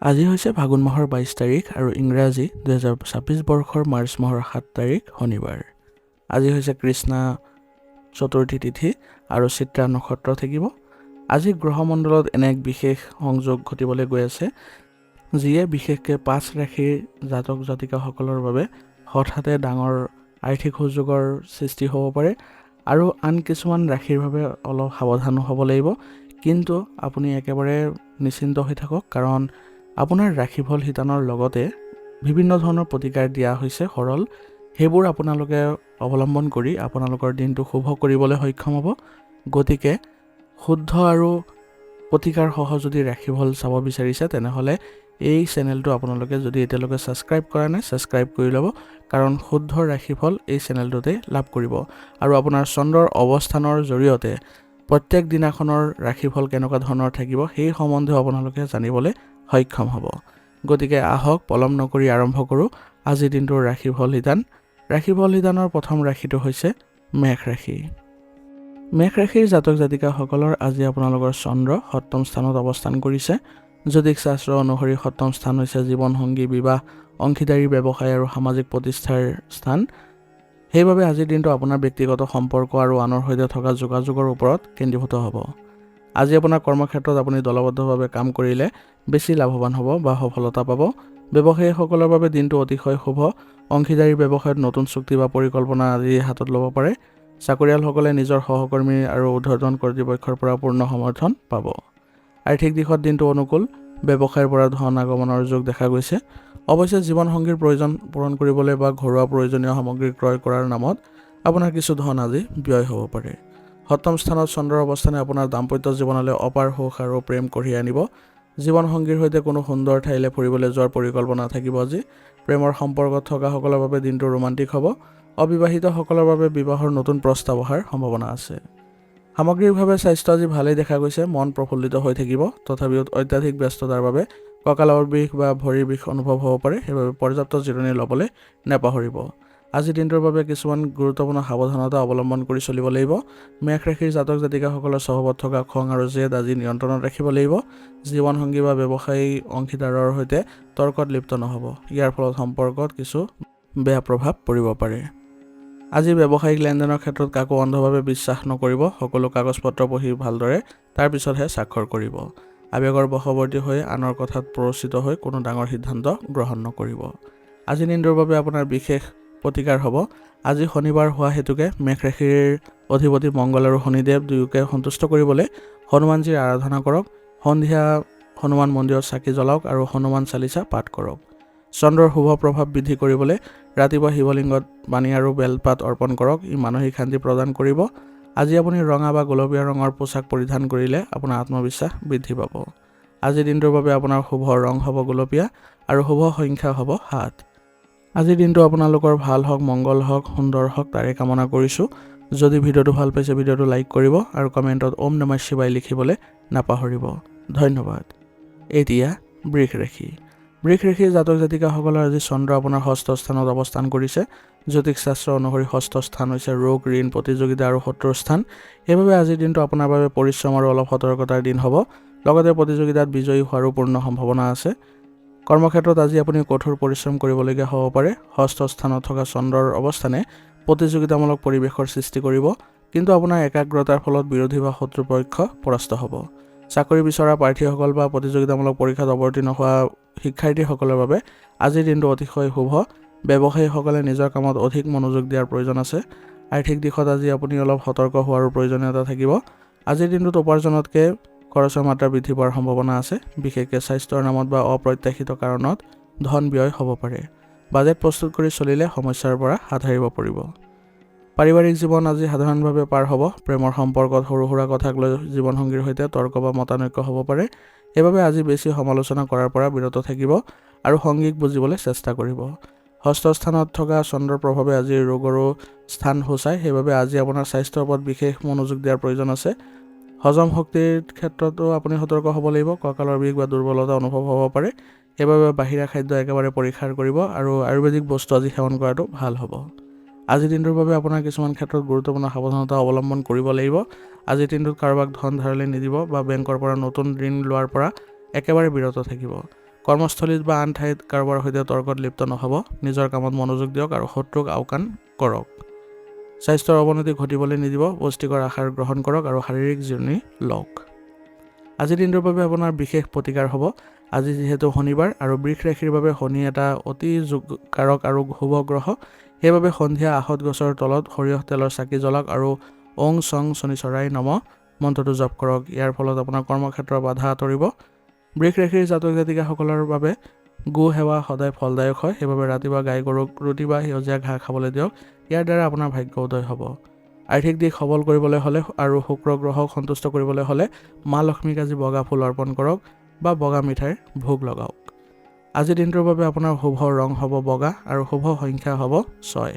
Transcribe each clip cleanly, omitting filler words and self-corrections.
আজি হৈছে ফাগুন মাহৰ 22 তাৰিখ আৰু ইংৰাজী 2026 বৰ্ষৰ মাৰ্চ মাহৰ 7 তাৰিখ শনিবাৰ। আজি হৈছে কৃষ্ণা চতুৰ্থী তিথি আৰু চিত্ৰা নক্ষত্ৰ থাকিব। আজি গ্ৰহমণ্ডলত এনে এক বিশেষ সংযোগ ঘটিবলৈ গৈ আছে, যিয়ে বিশেষকৈ 5 ৰাশিৰ জাতক জাতিকাসকলৰ বাবে হঠাতে ডাঙৰ আৰ্থিক সুযোগৰ সৃষ্টি হ'ব পাৰে আৰু আন কিছুমান ৰাশিৰ বাবে অলপ সাৱধানো হ'ব লাগিব। কিন্তু আপুনি একেবাৰে নিশ্চিন্ত হৈ থাকক, কাৰণ আপোনাৰ ৰাশিফল শিতানৰ লগতে বিভিন্ন ধৰণৰ প্ৰতিকাৰ দিয়া হৈছে সৰল, সেইবোৰ আপোনালোকে অৱলম্বন কৰি আপোনালোকৰ দিনটো শুভ কৰিবলৈ সক্ষম হ'ব। গতিকে শুদ্ধ আৰু প্ৰতিকাৰসহ যদি ৰাশিফল চাব বিচাৰিছে, তেনেহ'লে এই চেনেলটো আপোনালোকে যদি এতিয়ালৈকে ছাবস্ক্ৰাইব কৰা নাই, ছাবস্ক্ৰাইব কৰি ল'ব, কাৰণ শুদ্ধ ৰাশিফল এই চেনেলটোতে লাভ কৰিব। আৰু আপোনাৰ চন্দ্ৰৰ অৱস্থানৰ জৰিয়তে প্ৰত্যেক দিনাখনৰ ৰাশিফল কেনেকুৱা ধৰণৰ থাকিব সেই সম্বন্ধেও আপোনালোকে জানিবলৈ সক্ষম হ'ব। গতিকে আহক পলম নকৰি আৰম্ভ কৰোঁ আজিৰ দিনটোৰ ৰাশিফল শিতান। ৰাশিফল শিতানৰ প্ৰথম ৰাশিটো হৈছে মেষ ৰাশি। মেষ ৰাশিৰ জাতক জাতিকাসকলৰ আজি আপোনালোকৰ চন্দ্ৰ সপ্তম স্থানত অৱস্থান কৰিছে। জ্যোতিষ শাস্ত্ৰ অনুসৰি সপ্তম স্থান হৈছে জীৱনসংগী, বিবাহ, অংশীদাৰী, ব্যৱসায় আৰু সামাজিক প্ৰতিষ্ঠাৰ স্থান। সেইবাবে আজিৰ দিনটো আপোনাৰ ব্যক্তিগত সম্পৰ্ক আৰু আনৰ সৈতে থকা যোগাযোগৰ ওপৰত কেন্দ্ৰীভূত হ'ব। আজি আপোনাৰ কৰ্মক্ষেত্ৰত আপুনি দলবদ্ধভাৱে কাম কৰিলে বেছি লাভৱান হ'ব বা সফলতা পাব। ব্যৱসায়ীসকলৰ বাবে দিনটো অতিশয় শুভ। অংশীদাৰী ব্যৱসায়ত নতুন চুক্তি বা পৰিকল্পনা আজি হাতত ল'ব পাৰে। চাকৰিয়ালসকলে নিজৰ সহকৰ্মী আৰু ঊৰ্ধ্বতন কৰ্তৃপক্ষৰ পৰা পূৰ্ণ সমৰ্থন পাব। আৰ্থিক দিশত দিনটো অনুকূল। ব্যৱসায়ৰ পৰা ধন আগমনৰ যোগ দেখা গৈছে। অৱশ্যে জীৱনসংগীৰ প্ৰয়োজন পূৰণ কৰিবলৈ বা ঘৰুৱা প্ৰয়োজনীয় সামগ্ৰী ক্ৰয় কৰাৰ নামত আপোনাৰ কিছু ধন আজি ব্যয় হ'ব পাৰে। সপ্তম স্থানত চন্দ্ৰৰ অৱস্থানে আপোনাৰ দাম্পত্য জীৱনলৈ অপাৰ সুখ আৰু প্ৰেম কঢ়িয়াই আনিব। জীৱনসংগীৰ সৈতে কোনো সুন্দৰ ঠাইলৈ ফুৰিবলৈ যোৱাৰ পৰিকল্পনা থাকিব আজি। প্ৰেমৰ সম্পৰ্কত থকাসকলৰ বাবে দিনটো ৰোমান্টিক হ'ব। অবিবাহিতসকলৰ বাবে বিবাহৰ নতুন প্ৰস্তাৱ অহাৰ সম্ভাৱনা আছে। সামগ্ৰিকভাৱে স্বাস্থ্য আজি ভালেই দেখা গৈছে। মন প্ৰফুল্লিত হৈ থাকিব। তথাপিও অত্যাধিক ব্যস্ততাৰ বাবে কঁকালৰ বিষ বা ভৰিৰ বিষ অনুভৱ হ'ব পাৰে, সেইবাবে পৰ্যাপ্ত জিৰণি ল'বলৈ নাপাহৰিব। আজিৰ দিনটোৰ বাবে কিছুমান গুৰুত্বপূৰ্ণ সাৱধানতা অৱলম্বন কৰি চলিব লাগিব। মেষ ৰাশিৰ জাতক জাতিকাসকলৰ স্বভাৱত থকা খং আৰু জেদ আজি নিয়ন্ত্ৰণত ৰাখিব লাগিব। জীৱনসংগী বা ব্যৱসায়ী অংশীদাৰৰ সৈতে তৰ্কত লিপ্ত নহ'ব। ইয়াৰ ফলত সম্পৰ্কত কিছু বেয়া প্ৰভাৱ পৰিব পাৰে। আজি ব্যৱসায়িক লেনদেনৰ ক্ষেত্ৰত কাকো অন্ধভাৱে বিশ্বাস নকৰিব। সকলো কাগজ পত্ৰ পঢ়ি ভালদৰে তাৰ পিছতহে স্বাক্ষৰ কৰিব। আৱেগৰ বশৱৰ্তী হৈ আনৰ কথাত প্ৰৰোচিত হৈ কোনো ডাঙৰ সিদ্ধান্ত গ্ৰহণ নকৰিব। আজি দিনটোৰ বাবে আপোনাৰ বিশেষ প্ৰতিকাৰ হ'ব। আজি শনিবাৰ হোৱা হেতুকে মেষ ৰাশিৰ অধিপতি মংগল আৰু শনিদেৱ দুয়োকে সন্তুষ্ট কৰিবলৈ হনুমানজীৰ আৰাধনা কৰক। সন্ধিয়া হনুমান মন্দিৰত চাকি জ্বলাওক আৰু হনুমান চালিচা পাঠ কৰক। চন্দ্ৰৰ শুভ প্ৰভাৱ বৃদ্ধি কৰিবলৈ ৰাতিপুৱা শিৱলিংগত পানী আৰু বেলপাত অৰ্পণ কৰক। ই মানসিক শান্তি প্ৰদান কৰিব। আজি আপুনি ৰঙা বা গোলপীয়া ৰঙৰ পোছাক পৰিধান কৰিলে আপোনাৰ আত্মবিশ্বাস বৃদ্ধি পাব। আজিৰ দিনটোৰ বাবে আপোনাৰ শুভ ৰং হ'ব গোলপীয়া আৰু শুভ সংখ্যা হ'ব 7। আজিৰ দিনটো আপোনালোকৰ ভাল হওক, মংগল হওক, সুন্দৰ হওক, তাৰে কামনা কৰিছোঁ। যদি ভিডিঅ'টো ভাল পাইছে ভিডিঅ'টো লাইক কৰিব আৰু কমেণ্টত ওম নমঃ শিৱায় লিখিবলৈ নাপাহৰিব। ধন্যবাদ। এতিয়া বৃষ ৰাশি। বৃষ ৰাশিৰ জাতক জাতিকাসকলৰ আজি চন্দ্ৰ আপোনাৰ ষষ্ঠ স্থানত অৱস্থান কৰিছে। জ্যোতিষ শাস্ত্ৰ অনুসৰি ষষ্ঠ স্থান হৈছে ৰোগ, ঋণ, প্ৰতিযোগিতা আৰু শত্ৰুৰ স্থান। সেইবাবে আজিৰ দিনটো আপোনাৰ বাবে পৰিশ্ৰম আৰু অলপ সতৰ্কতাৰ দিন হ'ব। লগতে প্ৰতিযোগিতাত বিজয়ী হোৱাৰো পূৰ্ণ সম্ভাৱনা আছে। কৰ্মক্ষেত্ৰত আজি আপুনি কঠোৰ পৰিশ্ৰম কৰিবলগীয়া হ'ব পাৰে। ষষ্ঠ স্থানত থকা চন্দ্ৰৰ অৱস্থানে প্ৰতিযোগিতামূলক পৰিৱেশৰ সৃষ্টি কৰিব, কিন্তু আপোনাৰ একাগ্ৰতাৰ ফলত বিৰোধী বা শত্ৰুপক্ষ পৰাস্ত হ'ব। চাকৰি বিচৰা প্ৰাৰ্থীসকল বা প্ৰতিযোগিতামূলক পৰীক্ষাত অৱতীৰ্ণ হোৱা শিক্ষাৰ্থীসকলৰ বাবে আজিৰ দিনটো অতিশয় শুভ। ব্যৱসায়ীসকলে নিজৰ কামত অধিক মনোযোগ দিয়াৰ প্ৰয়োজন আছে। আৰ্থিক দিশত আজি আপুনি অলপ সতৰ্ক হোৱাৰো প্ৰয়োজনীয়তা থাকিব। আজিৰ দিনটোত উপাৰ্জনতকৈ খৰচৰ মাত্ৰা বৃদ্ধি পোৱাৰ সম্ভাৱনা আছে। বিশেষকৈ স্বাস্থ্যৰ নামত বা অপ্ৰত্যাশিত কাৰণত ধন ব্যয় হ'ব পাৰে। বাজেট প্ৰস্তুত কৰি চলিলে সমস্যাৰ পৰা হাত সাৰিব পাৰিব। পাৰিবাৰিক জীৱন আজি সাধাৰণভাৱে পাৰ হ'ব। প্ৰেমৰ সম্পৰ্কত সৰু সুৰা কথাক লৈ জীৱনসংগীৰ সৈতে তৰ্ক বা মতানৈক্য হ'ব পাৰে। সেইবাবে আজি বেছি সমালোচনা কৰাৰ পৰা বিৰত থাকিব আৰু সংগীক বুজিবলৈ চেষ্টা কৰিব। ষষ্ঠ স্থানত থকা চন্দ্ৰৰ প্ৰভাৱে আজি ৰোগৰো স্থান সূচায়। সেইবাবে আজি আপোনাৰ স্বাস্থ্যৰ ওপৰত বিশেষ মনোযোগ দিয়াৰ প্ৰয়োজন আছে। হজম শক্তিৰ ক্ষেত্ৰতো আপুনি সতৰ্ক হ'ব লাগিব। কঁকালৰ বিষ বা দুৰ্বলতা অনুভৱ হ'ব পাৰে। সেইবাবে বাহিৰা খাদ্য একেবাৰে পৰিহাৰ কৰিব আৰু আয়ুৰ্বেদিক বস্তু আজি সেৱন কৰাটো ভাল হ'ব। আজিৰ দিনটোৰ বাবে আপোনাৰ কিছুমান ক্ষেত্ৰত গুৰুত্বপূৰ্ণ সাৱধানতা অৱলম্বন কৰিব লাগিব। আজিৰ দিনটোত কাৰোবাক ধন ধাৰলৈ নিদিব বা বেংকৰ পৰা নতুন ঋণ লোৱাৰ পৰা একেবাৰে বিৰত থাকিব। কৰ্মস্থলীত বা আন ঠাইত কাৰোবাৰ সৈতে তৰ্কত লিপ্ত নহ'ব। নিজৰ কামত মনোযোগ দিয়ক আৰু শত্ৰুক আওকাণ কৰক। স্বাস্থ্যৰ অৱনতি ঘটিবলৈ নিদিব। পুষ্টিকৰ আহাৰ গ্ৰহণ কৰক আৰু শাৰীৰিক জিৰণি লওক। আজিৰ দিনটোৰ বাবে আপোনাৰ বিশেষ প্ৰতিকাৰ হ'ব। আজি যিহেতু শনিবাৰ আৰু বৃষ ৰাশিৰ বাবে শনি এটা অতি যোগকাৰক আৰু শুভ গ্ৰহ, সেইবাবে সন্ধিয়া আহঁত গছৰ তলত সৰিয়হ তেলৰ চাকি জ্বলাওক আৰু ওং চং শনিচৰাই নম মন্ত্ৰটো জপ কৰক। ইয়াৰ ফলত আপোনাৰ কৰ্মক্ষেত্ৰৰ বাধা আঁতৰিব। বৃষ ৰাশিৰ জাতক জাতিকাসকলৰ বাবে গো সেৱা সদায় ফলদায়ক হয়। সেইবাবে ৰাতিপুৱা গাই গৰুক ৰুটি বা সেউজীয়া ঘাঁহ খাবলৈ দিয়ক। ইয়াৰ দ্বাৰা আপোনাৰ ভাগ্য উদয় হ'ব। আৰ্থিক দিশ সবল কৰিবলৈ হ'লে আৰু শুক্ৰ গ্ৰহক সন্তুষ্ট কৰিবলৈ হ'লে মা লক্ষ্মীক আজি বগা ফুল অৰ্পণ কৰক বা বগা মিঠাইৰ ভোগ লগাওক। আজিৰ দিনটোৰ বাবে আপোনাৰ শুভ ৰং হ'ব বগা আৰু শুভ সংখ্যা হ'ব 6।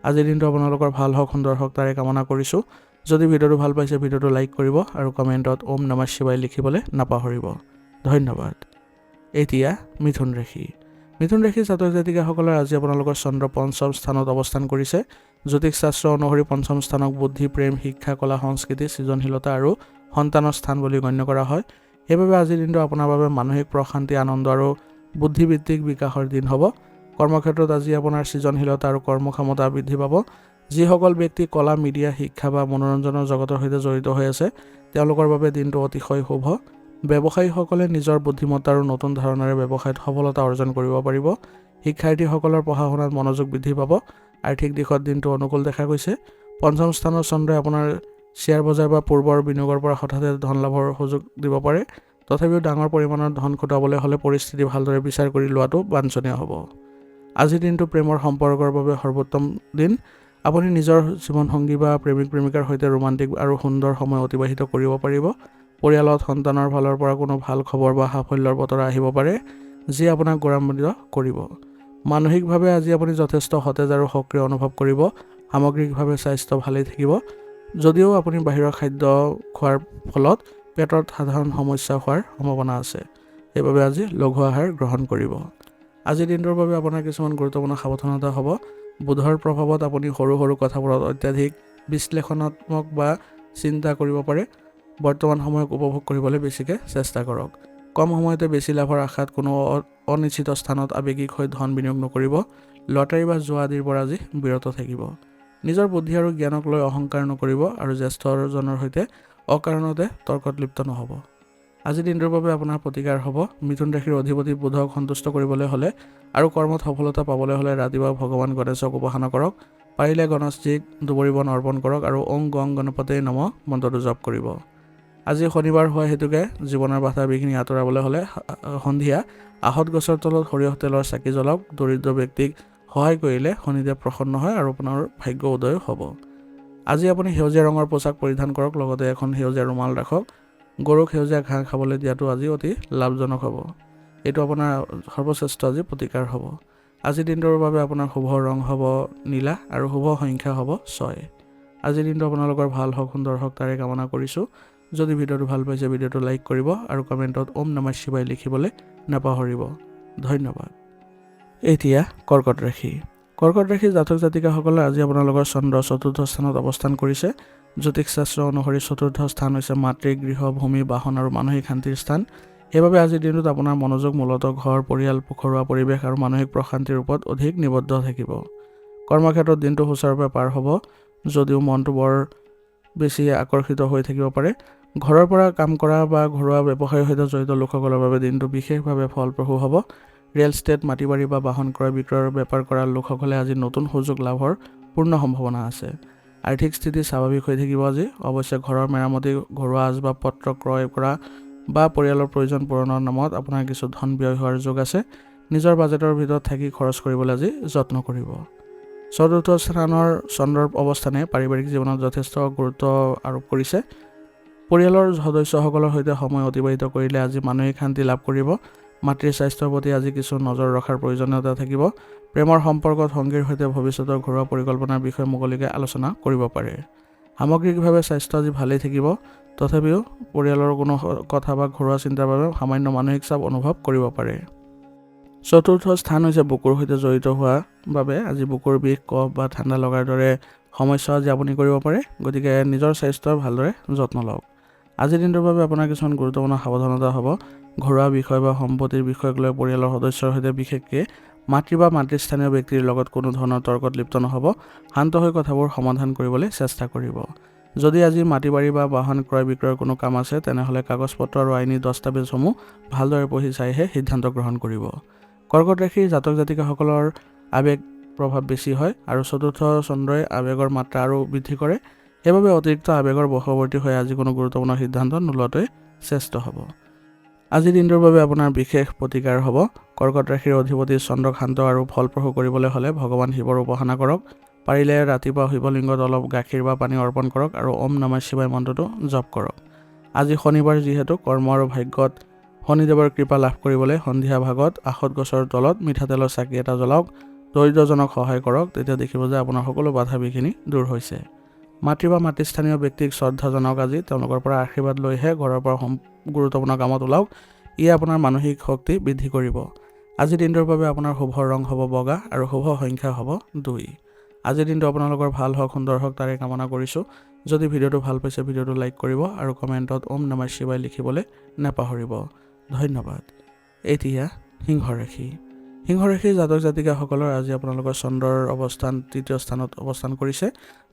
আজিৰ দিনটো আপোনালোকৰ ভাল হওক, সুন্দৰ হওক তাৰে কামনা কৰিছোঁ। যদি ভিডিঅ'টো ভাল পাইছে ভিডিঅ'টো লাইক কৰিব আৰু কমেণ্টত ওম নমঃ শিৱায় লিখিবলৈ নাপাহৰিব। ধন্যবাদ। এতিয়া মিথুন ৰাশি। মিথুন ৰাশিৰ জাতক জাতিকাসকলৰ আজি আপোনালোকৰ চন্দ্ৰ পঞ্চম স্থানত অৱস্থান কৰিছে। জ্যোতিষ শাস্ত্ৰ অনুসৰি পঞ্চম স্থানক বুদ্ধি, প্ৰেম, শিক্ষা, কলা, সংস্কৃতি, সৃজনশীলতা আৰু সন্তানৰ স্থান বুলি গণ্য কৰা হয়। সেইবাবে আজিৰ দিনটো আপোনাৰ বাবে মানসিক প্ৰশান্তি, আনন্দ আৰু বুদ্ধিবৃত্তিক বিকাশৰ দিন হ'ব। কৰ্মক্ষেত্ৰত আজি আপোনাৰ সৃজনশীলতা আৰু কৰ্মক্ষমতা বৃদ্ধি পাব। যিসকল ব্যক্তি কলা, মিডিয়া, শিক্ষা বা মনোৰঞ্জনৰ জগতৰ সৈতে জড়িত হৈ আছে তেওঁলোকৰ বাবে দিনটো অতিশয় শুভ। ব্যৱসায়ীসকলে নিজৰ বুদ্ধিমত্তা আৰু নতুন ধাৰণাৰে ব্যৱসায়ত সফলতা অৰ্জন কৰিব পাৰিব। শিক্ষাৰ্থীসকলৰ পঢ়া শুনাত মনোযোগ বৃদ্ধি পাব। আৰ্থিক দিশত দিনটো অনুকূল দেখা গৈছে। পঞ্চম স্থানৰ চন্দ্ৰই আপোনাৰ শ্বেয়াৰ বজাৰ বা পূৰ্বৰ বিনিয়োগৰ পৰা হঠাতে ধন লাভৰ সুযোগ দিব পাৰে। তথাপিও ডাঙৰ পৰিমাণৰ ধন ঘটাবলৈ হ'লে পৰিস্থিতি ভালদৰে বিচাৰ কৰি লোৱাটো বাঞ্ছনীয় হ'ব। আজিৰ দিনটো প্ৰেমৰ সম্পৰ্কৰ বাবে সৰ্বোত্তম দিন। আপুনি নিজৰ জীৱনসংগী বা প্ৰেমিক প্ৰেমিকাৰ সৈতে ৰোমান্টিক আৰু সুন্দৰ সময় অতিবাহিত কৰিব পাৰিব। পৰিয়ালত সন্তানৰ ফালৰ পৰা কোনো ভাল খবৰ বা সাফল্যৰ বতৰা আহিব পাৰে, যি আপোনাক গৌৰৱান্বিত কৰিব। মানসিকভাৱে আজি আপুনি যথেষ্ট সতেজ আৰু সক্ৰিয় অনুভৱ কৰিব। সামগ্ৰিকভাৱে স্বাস্থ্য ভালেই থাকিব। যদিও আপুনি বাহিৰৰ খাদ্য খোৱাৰ ফলত পেটত সাধাৰণ সমস্যা হোৱাৰ সম্ভাৱনা আছে, সেইবাবে আজি লঘু আহাৰ গ্ৰহণ কৰিব। আজিৰ দিনটোৰ বাবে আপোনাৰ কিছুমান গুৰুত্বপূৰ্ণ সাৱধানতা হ'ব। বুধৰ প্ৰভাৱত আপুনি সৰু সৰু কথাবোৰত অত্যাধিক বিশ্লেষণাত্মক বা চিন্তা কৰিব পাৰে। বৰ্তমান সময়ক উপভোগ কৰিবলৈ বেছিকৈ চেষ্টা কৰক। কম সময়তে বেছি লাভৰ আশাত কোনো অনিশ্চিত স্থানত আৱেগিক হৈ ধন বিনিয়োগ নকৰিব। লটাৰী বা জুৱা আদিৰ পৰা আজি বিৰত থাকিব। নিজৰ বুদ্ধি আৰু জ্ঞানক লৈ অহংকাৰ নকৰিব আৰু জ্যেষ্ঠজনৰ সৈতে অকাৰণতে তৰ্কত লিপ্ত নহ'ব। আজিৰ দিনটোৰ বাবে আপোনাৰ প্ৰতিকাৰ হ'ব। মিথুন ৰাশিৰ অধিপতি বুধক সন্তুষ্ট কৰিবলৈ হ'লে আৰু কৰ্মত সফলতা পাবলৈ হ'লে ৰাতিপুৱা ভগৱান গণেশক উপাসনা কৰক। পাৰিলে গণেশজীক দুবৰি বন অৰ্পণ কৰক আৰু ওং গং গণপতে নম মন্ত্ৰটো জপ কৰিব। আজি শনিবাৰ হোৱা হেতুকে জীৱনৰ বাধা বিঘিনি আঁতৰাবলৈ হ'লে সন্ধিয়া আহঁত গছৰ তলত সৰিয়হ তেলৰ চাকি জ্বলাওক। দৰিদ্ৰ ব্যক্তিক সহায় কৰিলে শনিদেৱ প্ৰসন্ন হয় আৰু আপোনাৰ ভাগ্য উদয় হ'ব। আজি আপুনি সেউজীয়া ৰঙৰ পোচাক পৰিধান কৰক, লগতে এখন সেউজীয়া ৰুমাল ৰাখক। গৰুক সেউজীয়া ঘাঁহ খাবলৈ দিয়াটো আজি অতি লাভজনক হ'ব। এইটো আপোনাৰ সৰ্বশ্ৰেষ্ঠ আজি প্ৰতিকাৰ হ'ব। আজিৰ দিনটোৰ বাবে আপোনাৰ শুভ ৰং হ'ব নীলা আৰু শুভ সংখ্যা হ'ব 6। আজিৰ দিনটো আপোনালোকৰ ভাল হওক, সুন্দৰ হওক তাৰে কামনা কৰিছোঁ। যদি ভিডিঅ'টো ভাল পাইছে ভিডিঅ'টো লাইক কৰিব আৰু কমেণ্টত ওম নমঃ শিৱায় লিখিবলৈ নাপাহৰিব। ধন্যবাদ। এতিয়া কৰ্কট ৰাশি। কৰ্কট ৰাশিৰ জাতক জাতিকাসকলে আজি আপোনালোকৰ চন্দ্ৰ চতুৰ্থ স্থানত অৱস্থান কৰিছে। জ্যোতিষ শাস্ত্ৰ অনুসৰি চতুৰ্থ স্থান হৈছে মাতৃগৃহ, ভূমি, বাহন আৰু মানসিক শান্তিৰ স্থান। সেইবাবে আজিৰ দিনটোত আপোনাৰ মনোযোগ মূলতঃ ঘৰ, পৰিয়াল, ঘৰুৱা পৰিৱেশ আৰু মানসিক প্ৰশান্তিৰ ওপৰত অধিক নিবদ্ধ থাকিব। কৰ্মক্ষেত্ৰত দিনটো সুচাৰুৰূপে পাৰ হ'ব, যদিও মনটো বৰ বেছি আকৰ্ষিত হৈ থাকিব পাৰে। ঘৰৰ পৰা কাম কৰা বা ঘৰুৱা ব্যৱসায়ৰ সৈতে জড়িত লোকসকলৰ বাবে দিনটো বিশেষভাৱে ফলপ্ৰসূ হ'ব। ৰিয়েল ষ্টেট, মাটি বাৰী বা বাহন ক্ৰয় বিক্ৰয়ৰ বেপাৰ কৰা লোকসকলে আজি নতুন সুযোগ লাভৰ পূৰ্ণ সম্ভাৱনা আছে। আৰ্থিক স্থিতি স্বাভাৱিক হৈ থাকিব আজি। অৱশ্যে ঘৰৰ মেৰামতি, ঘৰুৱা আচবাব পত্ৰ ক্ৰয় কৰা বা পৰিয়ালৰ প্ৰয়োজন পূৰণৰ নামত আপোনাৰ কিছু ধন ব্যয় হোৱাৰ যোগ আছে। নিজৰ বাজেটৰ ভিতৰত থাকি খৰচ কৰিবলৈ আজি যত্ন কৰিব। চতুৰ্থ স্থানৰ চন্দ্ৰৰ অৱস্থানে পাৰিবাৰিক জীৱনত যথেষ্ট গুৰুত্ব আৰোপ কৰিছে। পৰিয়ালৰ সদস্যসকলৰ সৈতে সময় অতিবাহিত কৰিলে আজি মানসিক শান্তি লাভ কৰিব। মাতৃৰ স্বাস্থ্যৰ প্ৰতি আজি কিছু নজৰ ৰখাৰ প্ৰয়োজনীয়তা থাকিব। প্ৰেমৰ সম্পৰ্কত সংগীৰ সৈতে ভৱিষ্যতৰ ঘৰুৱা পৰিকল্পনাৰ বিষয়ে মুকলিকৈ আলোচনা কৰিব পাৰে। সামগ্ৰিকভাৱে স্বাস্থ্য আজি ভালেই থাকিব। তথাপিও পৰিয়ালৰ কোনো কথা বা ঘৰুৱা চিন্তাৰ বাবে সামান্য মানসিক চাপ অনুভৱ কৰিব পাৰে। চতুৰ্থ স্থান হৈছে বুকুৰ সৈতে জড়িত হোৱাৰ বাবে আজি বুকুৰ বিষ, কফ বা ঠাণ্ডা লগাৰ দৰে সমস্যা আজি আপুনি কৰিব পাৰে। গতিকে নিজৰ স্বাস্থ্যৰ ভালদৰে যত্ন লওক। আজিৰ দিনটোৰ বাবে আপোনাৰ কিছুমান গুৰুত্বপূৰ্ণ সাৱধানতা হ'ব। ঘৰুৱা বিষয় বা সম্পত্তিৰ বিষয়ক লৈ পৰিয়ালৰ সদস্যৰ সৈতে বিশেষকৈ মাতৃ বা মাতৃস্থানীয় ব্যক্তিৰ লগত কোনো ধৰণৰ তৰ্কত লিপ্ত নহ'ব। শান্ত হৈ কথাবোৰ সমাধান কৰিবলৈ চেষ্টা কৰিব। যদি আজি মাটি বাৰী বা বাহন ক্ৰয় বিক্ৰয়ৰ কোনো কাম আছে, তেনেহ'লে কাগজ পত্ৰ আৰু আইনী দস্তাবেজসমূহ ভালদৰে পঢ়ি চাইহে সিদ্ধান্ত গ্ৰহণ কৰিব। কৰ্কট ৰাশিৰ জাতক জাতিকাসকলৰ আৱেগ প্ৰভাৱ বেছি হয় আৰু চতুৰ্থ চন্দ্ৰই আৱেগৰ মাত্ৰা আৰু বৃদ্ধি কৰে। সেইবাবে অতিৰিক্ত আৱেগৰ বশৱৰ্তী হৈ আজি কোনো গুৰুত্বপূৰ্ণ সিদ্ধান্ত নোলোৱাটোৱে শ্ৰেষ্ঠ হ'ব। আজিৰ দিনটোৰ বাবে আপোনাৰ বিশেষ প্ৰতিকাৰ হ'ব। কৰ্কট ৰাশিৰ অধিপতি চন্দ্ৰক শান্ত আৰু ফলপ্ৰসূ কৰিবলৈ হ'লে ভগৱান শিৱৰ উপাসনা কৰক। পাৰিলে ৰাতিপুৱা শিৱলিংগত অলপ গাখীৰ বা পানী অৰ্পণ কৰক আৰু ওম নমঃ শিৱায় মন্ত্ৰটো জপ কৰক। আজি শনিবাৰ যিহেতু কৰ্ম আৰু ভাগ্যত শনিদেৱৰ কৃপা লাভ কৰিবলৈ সন্ধিয়া ভাগত আখত গছৰ তলত মিঠাতেলৰ চাকি এটা জ্বলাওক। দৰিদ্ৰজনক সহায় কৰক, তেতিয়া দেখিব যে আপোনাৰ সকলো বাধা বিঘিনি দূৰ হৈছে। মাতৃ বা মাতৃস্থানীয় ব্যক্তিক শ্ৰদ্ধা জনাওক। আজি তেওঁলোকৰ পৰা আশীৰ্বাদ লৈহে ঘৰৰ পৰা গুৰুত্বপূৰ্ণ কামত ওলাওক। ই আপোনাৰ মানসিক শক্তি বৃদ্ধি কৰিব। আজিৰ দিনটোৰ বাবে আপোনাৰ শুভ ৰং হ'ব বগা আৰু শুভ সংখ্যা হ'ব 2। আজিৰ দিনটো আপোনালোকৰ ভাল হওক, সুন্দৰ হওক তাৰে কামনা কৰিছোঁ। যদি ভিডিঅ'টো ভাল পাইছে ভিডিঅ'টো লাইক কৰিব আৰু কমেণ্টত ওম নমঃ শিৱায় লিখিবলৈ নাপাহৰিব। ধন্যবাদ। এতিয়া সিংহ ৰাশি। সিংহ ৰাশিৰ জাতক জাতিকাসকলৰ আজি আপোনালোকৰ চন্দ্ৰৰ অৱস্থান 3য় স্থানত অৱস্থান কৰিছে।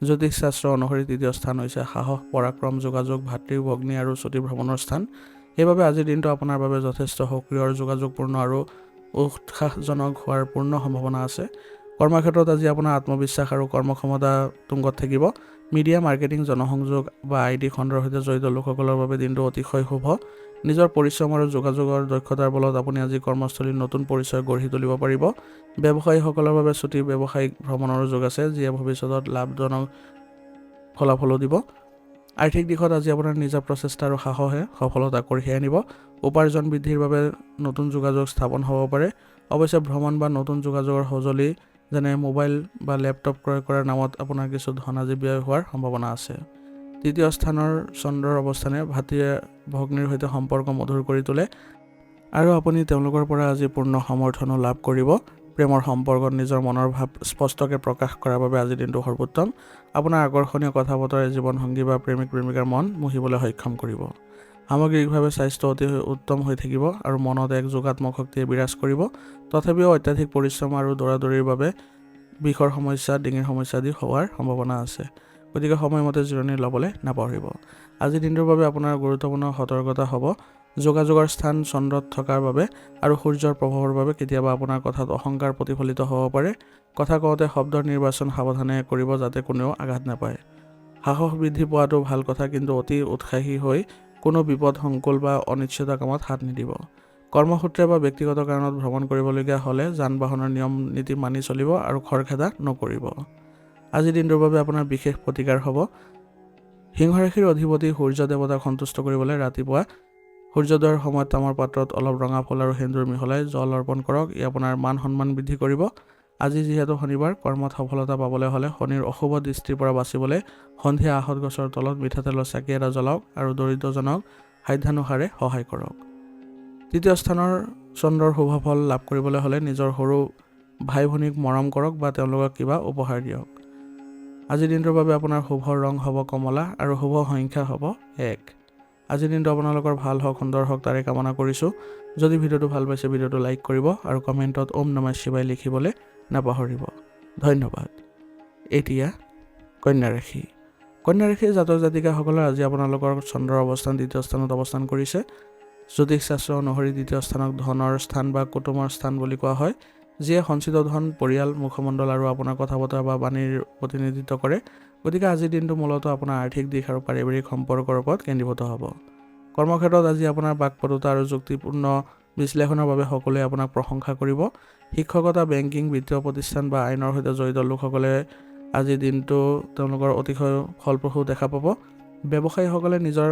জ্যোতিষ শাস্ত্ৰ অনুসৰি 3য় স্থান হৈছে সাহস, পৰাক্ৰম, যোগাযোগ, ভাতৃ ভগ্নী আৰু ছুটি ভ্ৰমণৰ স্থান। সেইবাবে আজিৰ দিনটো আপোনাৰ বাবে যথেষ্ট সক্ৰিয়, যোগাযোগপূৰ্ণ আৰু উৎসাহজনক হোৱাৰ পূৰ্ণ সম্ভাৱনা আছে। কৰ্মক্ষেত্ৰত আজি আপোনাৰ আত্মবিশ্বাস আৰু কৰ্মক্ষমতা তুংগত থাকিব। মিডিয়া, মাৰ্কেটিং, জনসংযোগ বা আইটি খণ্ডৰ সৈতে জড়িত লোকসকলৰ বাবে দিনটো অতিশয় শুভ। নিজৰ পৰিশ্ৰম আৰু যোগাযোগৰ দক্ষতাৰ বলত আপুনি আজি কৰ্মস্থলীত নতুন পৰিচয় গঢ়ি তুলিব পাৰিব। ব্যৱসায়ীসকলৰ বাবে ছুটি ব্যৱসায়িক ভ্ৰমণৰ যোগ আছে, যিয়ে ভৱিষ্যতত লাভজনক ফলাফলো দিব। আৰ্থিক দিশত আজি আপোনাৰ নিজা প্ৰচেষ্টা আৰু সাহসে সফলতা কঢ়িয়াই আনিব। উপাৰ্জন বৃদ্ধিৰ বাবে নতুন যোগাযোগ স্থাপন হ'ব পাৰে। অৱশ্যে ভ্ৰমণ বা নতুন যোগাযোগৰ সঁজুলি যেনে মোবাইল বা লেপটপ ক্ৰয় কৰাৰ নামত আপোনাৰ কিছু ধন আজি ব্যয় হোৱাৰ সম্ভাৱনা আছে। 3য় স্থানৰ চন্দ্ৰৰ অৱস্থানে ভাতৃ ভগ্নীৰ সৈতে সম্পৰ্ক মধুৰ কৰি তোলে আৰু আপুনি তেওঁলোকৰ পৰা আজি পূৰ্ণ সমৰ্থনো লাভ কৰিব। প্ৰেমৰ সম্পৰ্কত নিজৰ মনৰ ভাৱ স্পষ্টকৈ প্ৰকাশ কৰাৰ বাবে আজিৰ দিনটো সৰ্বোত্তম। আপোনাৰ আকৰ্ষণীয় কথা বতৰাই জীৱনসংগী বা প্ৰেমিক প্ৰেমিকাৰ মন মুহিবলৈ সক্ষম কৰিব। সামগ্ৰিকভাৱে স্বাস্থ্য অতি উত্তম হৈ থাকিব আৰু মনত এক যোগাত্মক শক্তিয়ে বিৰাজ কৰিব। তথাপিও অত্যাধিক পৰিশ্ৰম আৰু দৌৰাদৌৰিৰ বাবে বিষৰ সমস্যা, ডিঙিৰ সমস্যা আদি হোৱাৰ সম্ভাৱনা আছে। গতিকে সময়মতে জিৰণি ল'বলৈ নাপাহৰিব। আজিৰ দিনটোৰ বাবে আপোনাৰ গুৰুত্বপূৰ্ণ সতৰ্কতা হ'ব যোগাযোগৰ স্থান চন্দ্ৰত থকাৰ বাবে আৰু সূৰ্যৰ প্ৰভাৱৰ বাবে কেতিয়াবা আপোনাৰ কথাত অহংকাৰ প্ৰতিফলিত হ'ব পাৰে। কথা কওঁতে শব্দৰ নিৰ্বাচন সাৱধানে কৰিব যাতে কোনেও আঘাত নাপায়। সাহস বৃদ্ধি পোৱাটো ভাল কথা, কিন্তু অতি উৎসাহী হৈ কোনো বিপদ সংকুল বা অনিশ্চিত কামত হাত নিদিব। কৰ্মসূত্ৰে বা ব্যক্তিগত কাৰণত ভ্ৰমণ কৰিবলগীয়া হ'লে যান বাহনৰ নিয়ম নীতি মানি চলিব আৰু খৰখেদা নকৰিব। আজিৰ দিনটোৰ বাবে আপোনাৰ বিশেষ প্ৰতিকাৰ হ'ব সিংহ ৰাশিৰ অধিপতি সূৰ্য দেৱতাক সন্তুষ্ট কৰিবলৈ ৰাতিপুৱা সূৰ্যোদয়ৰ সময়ত তামৰ পাত্ৰত অলপ ৰঙা ফুল আৰু সেন্দুৰ মিহলাই জল অৰ্পণ কৰক। ই আপোনাৰ মান সন্মান বৃদ্ধি কৰিব। আজি যিহেতু শনিবাৰ, কৰ্মত সফলতা পাবলৈ হ'লে শনিৰ অশুভ দৃষ্টিৰ পৰা বাচিবলৈ সন্ধিয়া আখত গছৰ তলত মিঠাতেলৰ চাকি এটা জ্বলাওক আৰু দৰিদ্ৰজনক সাধ্যানুসাৰে সহায় কৰক। 3য় স্থানৰ চন্দ্ৰৰ শুভ ফল লাভ কৰিবলৈ হ'লে নিজৰ সৰু ভাই ভনীক মৰম কৰক বা তেওঁলোকক কিবা উপহাৰ দিয়ক। আজিৰ দিনটোৰ বাবে আপোনাৰ শুভ ৰং হ'ব কমলা আৰু শুভ সংখ্যা হ'ব 1। আজিৰ দিনটো আপোনালোকৰ ভাল হওক, সুন্দৰ হওক তাৰে কামনা কৰিছোঁ। যদি ভিডিঅ'টো ভাল পাইছে ভিডিঅ'টো লাইক কৰিব আৰু কমেণ্টত ওম নমঃ শিৱায় লিখিবলৈ নাপাহৰিব। ধন্যবাদ। এতিয়া কন্যা ৰাশি। কন্যা ৰাশিৰ জাতক জাতিকাসকলৰ আজি আপোনালোকৰ চন্দ্ৰৰ অৱস্থান 2য় স্থানত অৱস্থান কৰিছে। জ্যোতিষ শাস্ত্ৰ অনুসৰি 2য় স্থানক ধনৰ স্থান বা কুটুমৰ স্থান বুলি কোৱা হয়, যিয়ে সঞ্চিত ধন, পৰিয়াল, মুখমণ্ডল আৰু আপোনাৰ কথা বতৰা বা বাণীৰ প্ৰতিনিধিত্ব কৰে। গতিকে আজিৰ দিনটো মূলতঃ আপোনাৰ আৰ্থিক দিশ আৰু পাৰিবাৰিক সম্পৰ্কৰ ওপৰত কেন্দ্ৰীভূত হ'ব। কৰ্মক্ষেত্ৰত আজি আপোনাৰ বাকপটুতা আৰু যুক্তিপূৰ্ণ বিশ্লেষণৰ বাবে সকলোৱে আপোনাক প্ৰশংসা কৰিব। শিক্ষকতা, বেংকিং, বিত্তীয় প্ৰতিষ্ঠান বা আইনৰ সৈতে জড়িত লোকসকলে আজিৰ দিনটো তেওঁলোকৰ অতিশয় ফলপ্ৰসূ দেখা পাব। ব্যৱসায়ীসকলে নিজৰ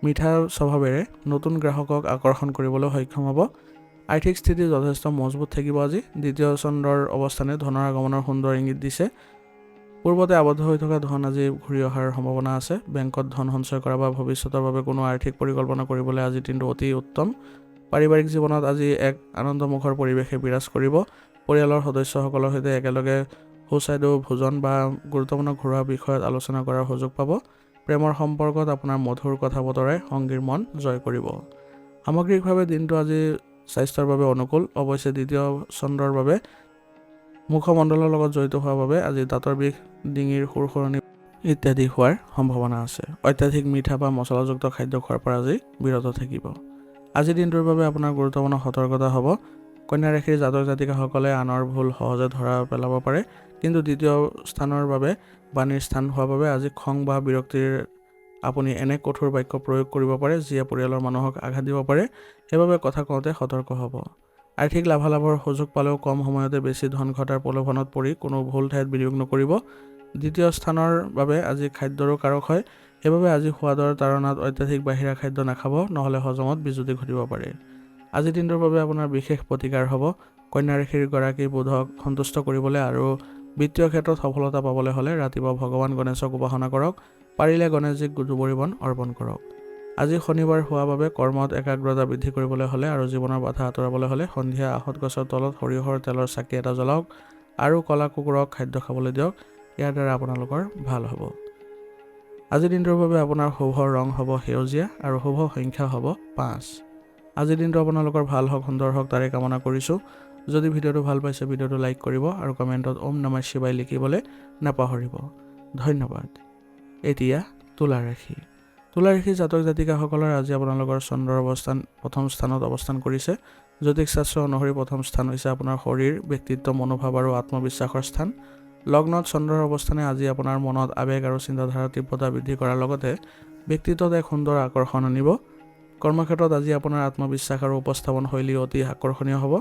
মিঠা স্বভাৱেৰে নতুন গ্ৰাহকক আকৰ্ষণ কৰিবলৈ সক্ষম হ'ব। আৰ্থিক স্থিতি যথেষ্ট মজবুত থাকিব। আজি 2য় চন্দ্ৰৰ অৱস্থানে ধনৰ আগমনৰ সুন্দৰ ইংগিত দিছে। পূৰ্বতে আবদ্ধ হৈ থকা ধন আজি ঘূৰি অহাৰ সম্ভাৱনা আছে। বেংকত ধন সঞ্চয় কৰা বা ভৱিষ্যতৰ বাবে কোনো আৰ্থিক পৰিকল্পনা কৰিবলৈ আজিৰ দিনটো অতি উত্তম। পাৰিবাৰিক জীৱনত আজি এক আনন্দমুখৰ পৰিৱেশে বিৰাজ কৰিব। পৰিয়ালৰ সদস্যসকলৰ সৈতে একেলগে সুস্বাদু ভোজন বা গুৰুত্বপূৰ্ণ ঘৰুৱা বিষয়ত আলোচনা কৰাৰ সুযোগ পাব। প্ৰেমৰ সম্পৰ্কত আপোনাৰ মধুৰ কথা বতৰাই সংগীৰ মন জয় কৰিব। সামগ্ৰিকভাৱে দিনটো আজি স্বাস্থ্যৰ বাবে অনুকূল। অৱশ্যে দ্বিতীয় চন্দ্ৰৰ বাবে মুখমণ্ডলৰ লগত জড়িত হোৱাৰ বাবে আজি দাঁতৰ বিষ, ডিঙিৰ সুৰসুৰণি ইত্যাদি হোৱাৰ সম্ভাৱনা আছে। অত্যাধিক মিঠা বা মছলাযুক্ত খাদ্য খোৱাৰ পৰা আজি বিৰত থাকিব। আজিৰ দিনটোৰ বাবে আপোনাৰ গুৰুত্বপূৰ্ণ সতৰ্কতা হ'ব, কন্যা ৰাশিৰ জাতক জাতিকাসকলে আনৰ ভুল সহজে ধৰা পেলাব পাৰে, কিন্তু দ্বিতীয় স্থানৰ বাবে বাণীৰ স্থান হোৱাৰ বাবে আজি খং বা বিৰক্তিৰ আপুনি এনে কঠোৰ বাক্য প্ৰয়োগ কৰিব পাৰে যিয়ে পৰিয়ালৰ মানুহক আঘাত দিব পাৰে। সেইবাবে কথা কওঁতে সতৰ্ক হ'ব। আৰ্থিক লাভালাভৰ সুযোগ পালেও কম সময়তে বেছি ধন ঘটাৰ প্ৰলোভনত পৰি কোনো ভুল ঠাইত বিনিয়োগ নকৰিব। দ্বিতীয় স্থানৰ বাবে আজি খাদ্যৰো কাৰক হয়, সেইবাবে আজি সোৱাদৰ তাড়নাত অত্যাধিক বাহিৰা খাদ্য নাখাব, নহ'লে হজমত বিজুতি ঘটিব পাৰে। আজিৰ দিনটোৰ বাবে আপোনাৰ বিশেষ প্ৰতিকাৰ হ'ব, কন্যা ৰাশিৰ গৰাকী বুধক সন্তুষ্ট কৰিবলৈ আৰু বিত্তীয় ক্ষেত্ৰত সফলতা পাবলৈ হ'লে ৰাতিপুৱা ভগৱান গণেশক উপাসনা কৰক। পাৰিলে গণেশজীক দুবৰি বন অৰ্পণ কৰক। আজি শনিবাৰ হোৱাৰ বাবে কৰ্মত একাগ্ৰতা বৃদ্ধি কৰিবলৈ হ'লে আৰু জীৱনৰ বাধা আঁতৰাবলৈ হ'লে সন্ধিয়া আহঁত গছৰ তলত সৰিয়হৰ তেলৰ চাকি এটা জ্বলাওক আৰু ক'লা কুকুৰক খাদ্য খাবলৈ দিয়ক। ইয়াৰ দ্বাৰা আপোনালোকৰ ভাল হ'ব। আজিৰ দিনটোৰ বাবে আপোনাৰ শুভ ৰং হ'ব সেউজীয়া আৰু শুভ সংখ্যা হ'ব 5। আজিৰ দিনটো আপোনালোকৰ ভাল হওক, সুন্দৰ হওক তাৰে কামনা কৰিছোঁ। যদি ভিডিঅ'টো ভাল পাইছে ভিডিঅ'টো লাইক কৰিব আৰু কমেণ্টত ওম নমঃ শিৱায় লিখিবলৈ নাপাহৰিব। ধন্যবাদ। এতিয়া তুলা ৰাশি। তুলা ৰাশিৰ জাতক জাতিকাসকলৰ আজি আপোনালোকৰ চন্দ্ৰৰ অৱস্থান প্ৰথম স্থানত অৱস্থান কৰিছে। জ্যোতিষ শাস্ত্ৰ অনুসৰি প্ৰথম স্থান হৈছে আপোনাৰ শৰীৰ, ব্যক্তিত্ব, মনোভাৱ আৰু আত্মবিশ্বাসৰ স্থান। লগ্নত চন্দ্ৰৰ অৱস্থানে আজি আপোনাৰ মনত আৱেগ আৰু চিন্তাধাৰাৰ তীব্ৰতা বৃদ্ধি কৰাৰ লগতে ব্যক্তিত্বত এক সুন্দৰ আকৰ্ষণ আনিব। কৰ্মক্ষেত্ৰত আজি আপোনাৰ আত্মবিশ্বাস আৰু উপস্থাপন শৈলী অতি আকৰ্ষণীয় হ'ব।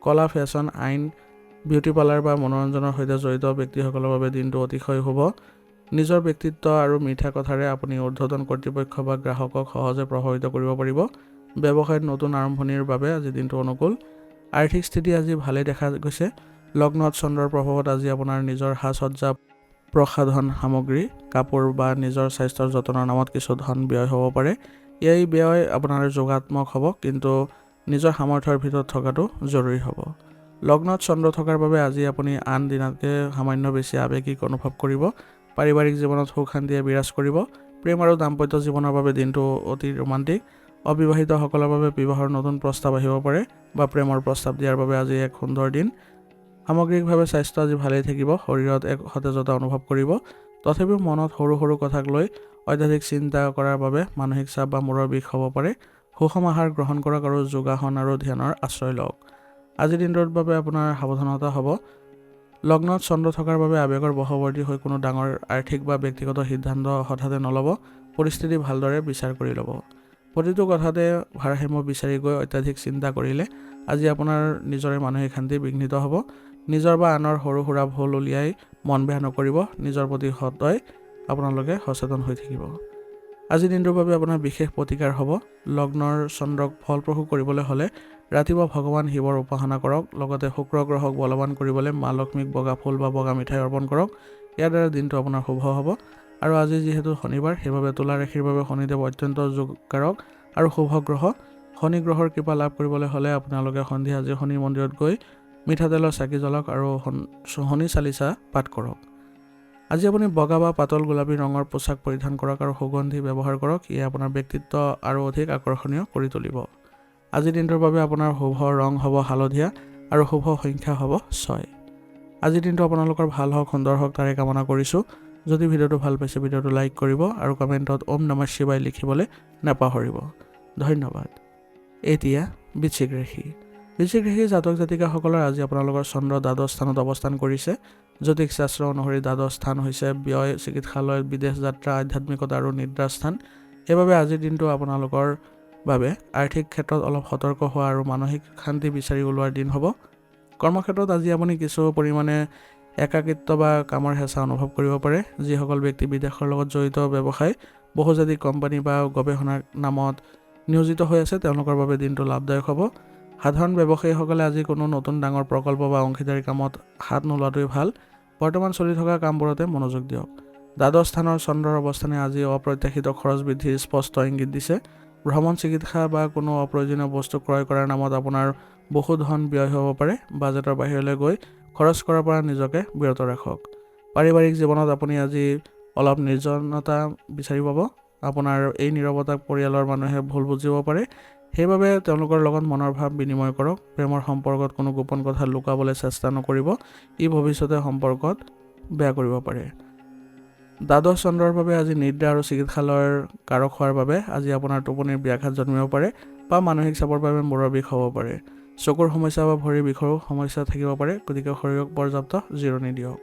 কলা, ফেশ্বন, আইন, বিউটি পাৰ্লাৰ বা মনোৰঞ্জনৰ সৈতে জড়িত ব্যক্তিসকলৰ বাবে দিনটো অতিশয় শুভ। নিজৰ ব্যক্তিত্ব আৰু মিঠা কথাৰে আপুনি ঊৰ্ধ্বতন কৰ্তৃপক্ষ বা গ্ৰাহকক সহজে প্ৰভাৱিত কৰিব পাৰিব। ব্যৱসায়ত নতুন আৰম্ভণিৰ বাবে আজি দিনটো অনুকূল। আৰ্থিক স্থিতি আজি ভালেই দেখা গৈছে। লগ্নত চন্দ্ৰৰ প্ৰভাৱত আজি আপোনাৰ নিজৰ সাজ সজ্জা, প্ৰসাধন সামগ্ৰী, কাপোৰ বা নিজৰ স্বাস্থ্যৰ যতনৰ নামত কিছু ধন ব্যয় হ'ব পাৰে। এই ব্যয় আপোনাৰ যোগাত্মক হ'ব, কিন্তু নিজৰ সামৰ্থ্যৰ ভিতৰত থকাটো জৰুৰী হ'ব। লগ্নত চন্দ্ৰ থকাৰ বাবে আজি আপুনি আন দিনতকৈ সামান্য বেছি আৱেগিক অনুভৱ কৰিব। পাৰিবাৰিক জীৱনত সুখ শান্তিয়ে বিৰাজ কৰিব। প্ৰেম আৰু দাম্পত্য জীৱনৰ বাবে দিনটো অতি ৰোমান্টিক। অবিবাহিতসকলৰ বাবে বিবাহৰ নতুন প্ৰস্তাৱ আহিব পাৰে বা প্ৰেমৰ প্ৰস্তাৱ দিয়াৰ বাবে আজি এক সুন্দৰ দিন। সামগ্ৰিকভাৱে স্বাস্থ্য আজি ভালেই থাকিব। শৰীৰত এক সতেজতা অনুভৱ কৰিব। তথাপিও মনত সৰু সৰু কথাক লৈ অত্যাধিক চিন্তা কৰাৰ বাবে মানসিক চাপ বা মূৰৰ বিষ হ'ব পাৰে। সুষম আহাৰ গ্ৰহণ কৰক আৰু যোগাসন আৰু ধ্যানৰ আশ্ৰয় লওক। আজিৰ দিনটোৰ বাবে আপোনাৰ সাৱধানতা হ'ব, লগ্নত চন্দ্ৰ থকাৰ বাবে আৱেগৰ বশৱৰ্তী হৈ কোনো ডাঙৰ আৰ্থিক বা ব্যক্তিগত সিদ্ধান্ত হঠাতে নল'ব। পৰিস্থিতি ভালদৰে বিচাৰ কৰি ল'ব। প্ৰতিটো কথাতে ভাৰসাম্য বিচাৰি গৈ অত্যাধিক চিন্তা কৰিলে আজি আপোনাৰ নিজৰে মানসিক শান্তি বিঘ্নিত হ'ব। নিজৰ বা আনৰ সৰু সুৰা ভুল উলিয়াই মন বেয়া নকৰিব। নিজৰ প্ৰতি সদায় আপোনালোকে সচেতন হৈ থাকিব। আজিৰ দিনটোৰ বাবে আপোনাৰ বিশেষ প্ৰতিকাৰ হ'ব, লগ্নৰ চন্দ্ৰক ফলপ্ৰসূ কৰিবলৈ হ'লে ৰাতিপুৱা ভগৱান শিৱৰ উপাসনা কৰক। লগতে শুক্ৰ গ্ৰহক বলৱান কৰিবলৈ মা লক্ষ্মীক বগা ফুল বা বগা মিঠাই অৰ্পণ কৰক। ইয়াৰ দ্বাৰা দিনটো আপোনাৰ শুভ হ'ব। আৰু আজি যিহেতু শনিবাৰ, সেইবাবে তুলা ৰাশিৰ বাবে শনিদেৱ অত্যন্ত যোগকাৰক আৰু শুভ গ্ৰহ। শনি গ্ৰহৰ কৃপা লাভ কৰিবলৈ হ'লে আপোনালোকে সন্ধিয়া আজি শনি মন্দিৰত গৈ মিঠাতেলৰ চাকি জ্বলাওক আৰু শনি চালিচা পাঠ কৰক। আজি আপুনি বগা বা পাতল গোলাপী ৰঙৰ পোছাক পৰিধান কৰক আৰু সুগন্ধি ব্যৱহাৰ কৰক। ইয়ে আপোনাৰ ব্যক্তিত্ব আৰু অধিক আকৰ্ষণীয় কৰি তুলিব। আজিৰ দিনটোৰ বাবে আপোনাৰ শুভ ৰং হ'ব হালধীয়া আৰু শুভ সংখ্যা হ'ব 6। আজিৰ দিনটো আপোনালোকৰ ভাল হওক, সুন্দৰ হওক তাৰে কামনা কৰিছোঁ। যদি ভিডিঅ'টো ভাল পাইছে ভিডিঅ'টো লাইক কৰিব আৰু কমেণ্টত ওম নমঃ শিৱায় লিখিবলৈ নাপাহৰিব। ধন্যবাদ। এতিয়া বৃশ্চিক ৰাশি। বৃশ্চিক ৰাশিৰ জাতক জাতিকাসকলৰ আজি আপোনালোকৰ চন্দ্ৰ দ্বাদশ স্থানত অৱস্থান কৰিছে। জ্যোতিষ শাস্ত্ৰ অনুসৰি দ্বাদশ স্থান হৈছে ব্যয়, চিকিৎসালয়, বিদেশ যাত্ৰা, আধ্যাত্মিকতা আৰু নিদ্ৰা স্থান। সেইবাবে আজিৰ দিনটো আপোনালোকৰ বাবে আৰ্থিক ক্ষেত্ৰত অলপ সতৰ্ক হোৱা আৰু মানসিক শান্তি বিচাৰি ওলোৱাৰ দিন হ'ব। কৰ্মক্ষেত্ৰত আজি আপুনি কিছু পৰিমাণে একাকিত্ব বা কামৰ হেঁচা অনুভৱ কৰিব পাৰে। যিসকল ব্যক্তি বিদেশৰ লগত জড়িত ব্যৱসায়, বহুজাতিক কোম্পানী বা গৱেষণাৰ নামত নিয়োজিত হৈ আছে তেওঁলোকৰ বাবে দিনটো লাভদায়ক হ'ব। সাধাৰণ ব্যৱসায়ীসকলে আজি কোনো নতুন ডাঙৰ প্ৰকল্প বা অংশীদাৰী কামত হাত নোলোৱাটোৱেই ভাল। বৰ্তমান চলি থকা কামবোৰতে মনোযোগ দিয়ক। দ্বাদশ স্থানৰ চন্দ্ৰৰ অৱস্থানে আজি অপ্ৰত্যাশিত খৰচ বৃদ্ধিৰ স্পষ্ট ইংগিত দিছে। ভ্ৰমণ, চিকিৎসা বা কোনো অপ্ৰয়োজনীয় বস্তু ক্ৰয় কৰাৰ নামত আপোনাৰ বহু ধন ব্যয় হ'ব পাৰে। বাজেটৰ বাহিৰলৈ গৈ খৰচ কৰাৰ পৰা নিজকে বিৰত ৰাখক। পাৰিবাৰিক জীৱনত আপুনি আজি অলপ নিৰ্জনতা বিচাৰি পাব। আপোনাৰ এই নীৰৱতাক পৰিয়ালৰ মানুহে ভুল বুজিব পাৰে। সেইবাবে তেওঁলোকৰ লগত মনৰ ভাৱ বিনিময় কৰক। প্ৰেমৰ সম্পৰ্কত কোনো গোপন কথা লুকাবলৈ চেষ্টা নকৰিব, ই ভৱিষ্যতে সম্পৰ্কত বেয়া কৰিব পাৰে। দ্বাদশ চন্দ্ৰৰ বাবে আজি নিদ্ৰা আৰু চিকিৎসালয়ৰ কাৰক হোৱাৰ বাবে আজি আপোনাৰ টোপনিৰ ব্যাঘাত জন্মিব পাৰে বা মানসিক চাপৰ বাবে মূৰৰ বিষ হ'ব পাৰে। চকুৰ সমস্যা বা ভৰিৰ বিষৰো সমস্যা থাকিব পাৰে, গতিকে শৰীৰক পৰ্যাপ্ত জিৰণি দিয়ক।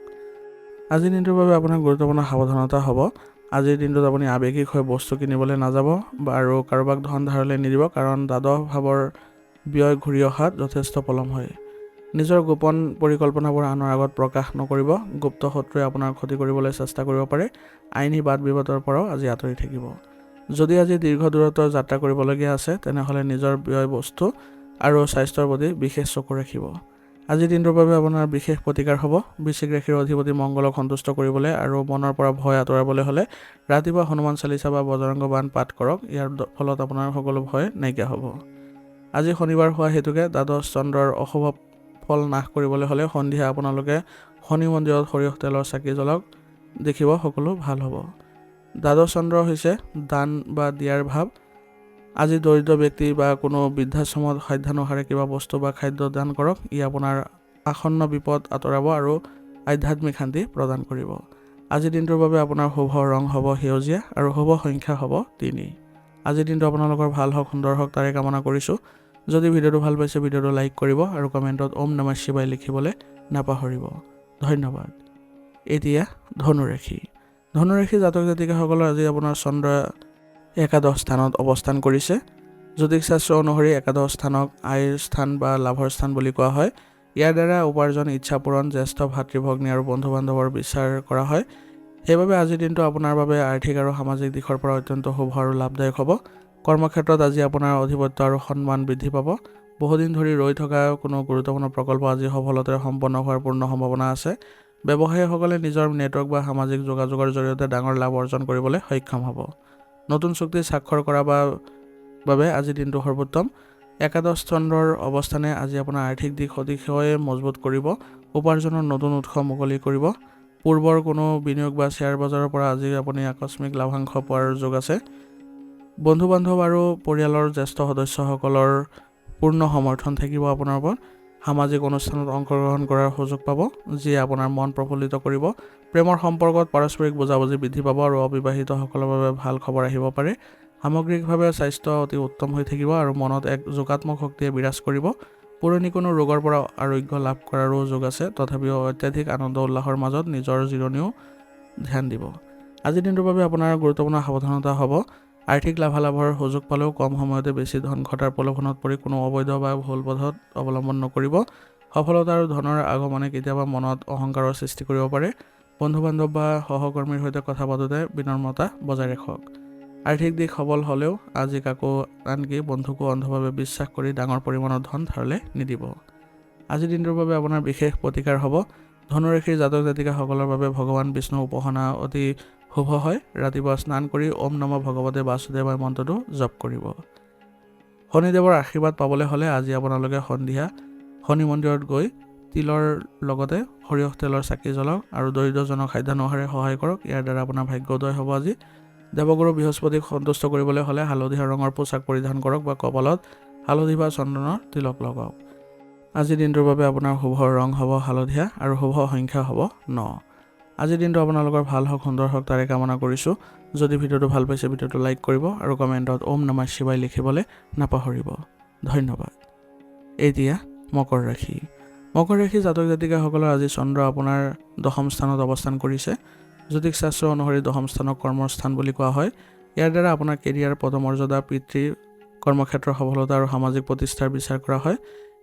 আজিৰ দিনটোৰ বাবে আপোনাৰ গুৰুত্বপূৰ্ণ সাৱধানতা হ'ব। আজিৰ দিনটোত আপুনি আৱেগিক হৈ বস্তু কিনিবলৈ নাযাব আৰু কাৰোবাক ধন ধাৰলৈ নিদিব, কাৰণ দ্বাদশ ভাৱৰ ব্যয় ঘূৰি অহাত যথেষ্ট পলম হয়। নিজৰ গোপন পৰিকল্পনাবোৰ আনৰ আগত প্ৰকাশ নকৰিব। গুপ্ত শত্ৰুৱে আপোনাৰ ক্ষতি কৰিবলৈ চেষ্টা কৰিব পাৰে। আইনী বাদ বিবাদৰ পৰাও আজি আঁতৰি থাকিব। যদি আজি দীৰ্ঘ দূৰত্বৰ যাত্ৰা কৰিবলগীয়া আছে, তেনেহ'লে নিজৰ ব্যয় বস্তু আৰু স্বাস্থ্যৰ প্ৰতি বিশেষ চকু ৰাখিব। আজিৰ দিনটোৰ বাবে আপোনাৰ বিশেষ প্ৰতিকাৰ হ'ব। বৃশ্চিক ৰাশিৰ অধিপতি মংগলক সন্তুষ্ট কৰিবলৈ আৰু মনৰ পৰা ভয় আঁতৰাবলৈ হ'লে ৰাতিপুৱা হনুমান চালিচা বা বজৰংগ বাণ পাঠ কৰক। ইয়াৰ ফলত আপোনাৰ সকলো ভয় নাইকিয়া হ'ব। আজি শনিবাৰ হোৱা হেতুকে দ্বাদশ চন্দ্ৰৰ অশুভ ফল নাশ কৰিবলৈ হ'লে সন্ধিয়া আপোনালোকে শনি মন্দিৰত সৰিয়হ তেলৰ চাকি জ্বলাওক, দেখিব সকলো ভাল হ'ব। দ্বাদশ চন্দ্ৰ হৈছে দান বা দিয়াৰ ভাৱ। আজি দৰিদ্ৰ ব্যক্তি বা কোনো বৃদ্ধাশ্ৰমত সাধ্যানুসাৰে কিবা বস্তু বা খাদ্য দান কৰক। ই আপোনাৰ আসন্ন বিপদ আঁতৰাব আৰু আধ্যাত্মিক শান্তি প্ৰদান কৰিব। আজিৰ দিনটোৰ বাবে আপোনাৰ শুভ ৰং হ'ব সেউজীয়া আৰু শুভ সংখ্যা হ'ব 3। আজিৰ দিনটো আপোনালোকৰ ভাল হওক, সুন্দৰ হওক, তাৰে কামনা কৰিছোঁ। যদি ভিডিঅ'টো ভাল পাইছে, ভিডিঅ'টো লাইক কৰিব আৰু কমেণ্টত ওম নমঃ শিৱায় লিখিবলৈ নাপাহৰিব। ধন্যবাদ। এতিয়া ধনুৰাশি। ধনুৰাশি জাতক জাতিকাসকলৰ আজি আপোনাৰ চন্দ্ৰ একাদশ স্থানত অৱস্থান কৰিছে। জ্যোতিষ শাস্ত্ৰ অনুসৰি একাদশ স্থানক আয়ৰ স্থান বা লাভৰ স্থান বুলি কোৱা হয়। ইয়াৰ দ্বাৰা উপাৰ্জন, ইচ্ছা পূৰণ, জ্যেষ্ঠ ভাতৃ ভগ্নী আৰু বন্ধু বান্ধৱৰ বিচাৰ কৰা হয়। সেইবাবে আজিৰ দিনটো আপোনাৰ বাবে আৰ্থিক আৰু সামাজিক দিশৰ পৰা অত্যন্ত শুভ আৰু লাভদায়ক হ'ব। কৰ্মক্ষেত্ৰত আজি আপোনাৰ আধিপত্য আৰু সন্মান বৃদ্ধি পাব। বহুদিন ধৰি ৰৈ থকা কোনো গুৰুত্বপূৰ্ণ প্ৰকল্প আজি সফলতাৰে সম্পন্ন হোৱাৰ পূৰ্ণ সম্ভাৱনা আছে। ব্যৱসায়ীসকলে নিজৰ নেটৱৰ্ক বা সামাজিক যোগাযোগৰ জৰিয়তে ডাঙৰ লাভ অৰ্জন কৰিবলৈ সক্ষম হ'ব। নতুন চুক্তি স্বাক্ষৰ কৰাৰ বাবে আজি দিনটো সৰ্বোত্তম। একাদশ চন্দ্ৰৰ অৱস্থানে আজি আপোনাৰ আৰ্থিক দিশ অতিশয় মজবুত কৰিব। উপাৰ্জনৰ নতুন উৎস মুকলি কৰিব। পূৰ্বৰ কোনো বিনিয়োগ বা শ্বেয়াৰ বজাৰৰ পৰা আজি আপুনি আকস্মিক লাভাংশ পোৱাৰ যোগ আছে। বন্ধু বান্ধৱ আৰু পৰিয়ালৰ জ্যেষ্ঠ সদস্যসকলৰ পূৰ্ণ সমৰ্থন থাকিব আপোনাৰ ওপৰত। সামাজিক অনুষ্ঠানত অংশগ্ৰহণ কৰাৰ সুযোগ পাব, যিয়ে আপোনাৰ মন প্ৰফুল্লিত কৰিব। প্ৰেমৰ সম্পৰ্কত পাৰস্পৰিক বুজাবুজি বৃদ্ধি পাব আৰু অবিবাহিতসকলৰ বাবে ভাল খবৰ আহিব পাৰে। সামগ্ৰিকভাৱে স্বাস্থ্য অতি উত্তম হৈ থাকিব আৰু মনত এক যোগাত্মক শক্তিয়ে বিৰাজ কৰিব। পুৰণি কোনো ৰোগৰ পৰা আৰোগ্য লাভ কৰাৰো যোগ আছে। তথাপিও অত্যাধিক আনন্দ উল্লাসৰ মাজত নিজৰ জিৰণিও ধ্যান দিব। আজিৰ দিনটোৰ বাবে আপোনাৰ গুৰুত্বপূৰ্ণ সাৱধানতা হ'ব। আৰ্থিক লাভালাভৰ সুযোগ পালেও কম সময়তে বেছি ধন ঘটাৰ প্ৰলোভনত পৰি কোনো অবৈধ বা ভুল পথত অৱলম্বন নকৰিব। সফলতা আৰু ধনৰ আগমনে কেতিয়াবা মনত অহংকাৰৰ সৃষ্টি কৰিব পাৰে। বন্ধু বান্ধৱ বা সহকৰ্মীৰ সৈতে কথা পাতোঁতে বিনম্ৰতা বজাই ৰাখক। আৰ্থিক দিশ সবল হ'লেও আজি কাকো আনকি বন্ধুকো অন্ধভাৱে বিশ্বাস কৰি ডাঙৰ পৰিমাণৰ ধন ধাৰলৈ নিদিব। আজিৰ দিনটোৰ বাবে আপোনাৰ বিশেষ প্ৰতিকাৰ হ'ব। ধনুৰাশিৰ জাতক জাতিকাসকলৰ বাবে ভগৱান বিষ্ণুৰ উপাসনা অতি শুভ হয়। ৰাতিপুৱা স্নান কৰি ওম নমঃ ভগৱতে বাসুদেৱায় মন্ত্ৰটো জপ কৰিব। শনিদেৱৰ আশীৰ্বাদ পাবলৈ হ'লে আজি আপোনালোকে সন্ধিয়া শনি মন্দিৰত গৈ তিলৰ লগতে সৰিয়হ তেলৰ চাকি জ্বলাওক আৰু দৰিদ্ৰজনক সাধ্যানুসাৰে সহায় কৰক। ইয়াৰ দ্বাৰা আপোনাৰ ভাগ্যোদয় হ'ব আজি। দেৱগুৰু বৃহস্পতিক সন্তুষ্ট কৰিবলৈ হ'লে হালধীয়া ৰঙৰ পোছাক পৰিধান কৰক বা কপালত হালধি বা চন্দনৰ তিলক লগাওক। আজিৰ দিনটোৰ বাবে আপোনাৰ শুভ ৰং হ'ব হালধীয়া আৰু শুভ সংখ্যা হ'ব 9। আজিৰ দিনটো আপোনালোকৰ ভাল হওক, সুন্দৰ হওক, তাৰে কামনা কৰিছোঁ। যদি ভিডিঅ'টো ভাল পাইছে, ভিডিঅ'টো লাইক কৰিব আৰু কমেণ্টত ওম নমঃ শিৱায় লিখিবলৈ নাপাহৰিব। ধন্যবাদ। এতিয়া মকৰ ৰাশি। মকৰ ৰাশি জাতক জাতিকাসকলৰ আজি চন্দ্ৰ আপোনাৰ দশম স্থানত অৱস্থান কৰিছে। জ্যোতিষ শাস্ত্ৰ অনুসৰি দশম স্থানক কৰ্মস্থান বুলি কোৱা হয়। ইয়াৰ দ্বাৰা আপোনাৰ কেৰিয়াৰ, পদমৰ্যাদা, পিতৃ, কৰ্মক্ষেত্ৰৰ সফলতা আৰু সামাজিক প্ৰতিষ্ঠাৰ বিচাৰ কৰা হয়।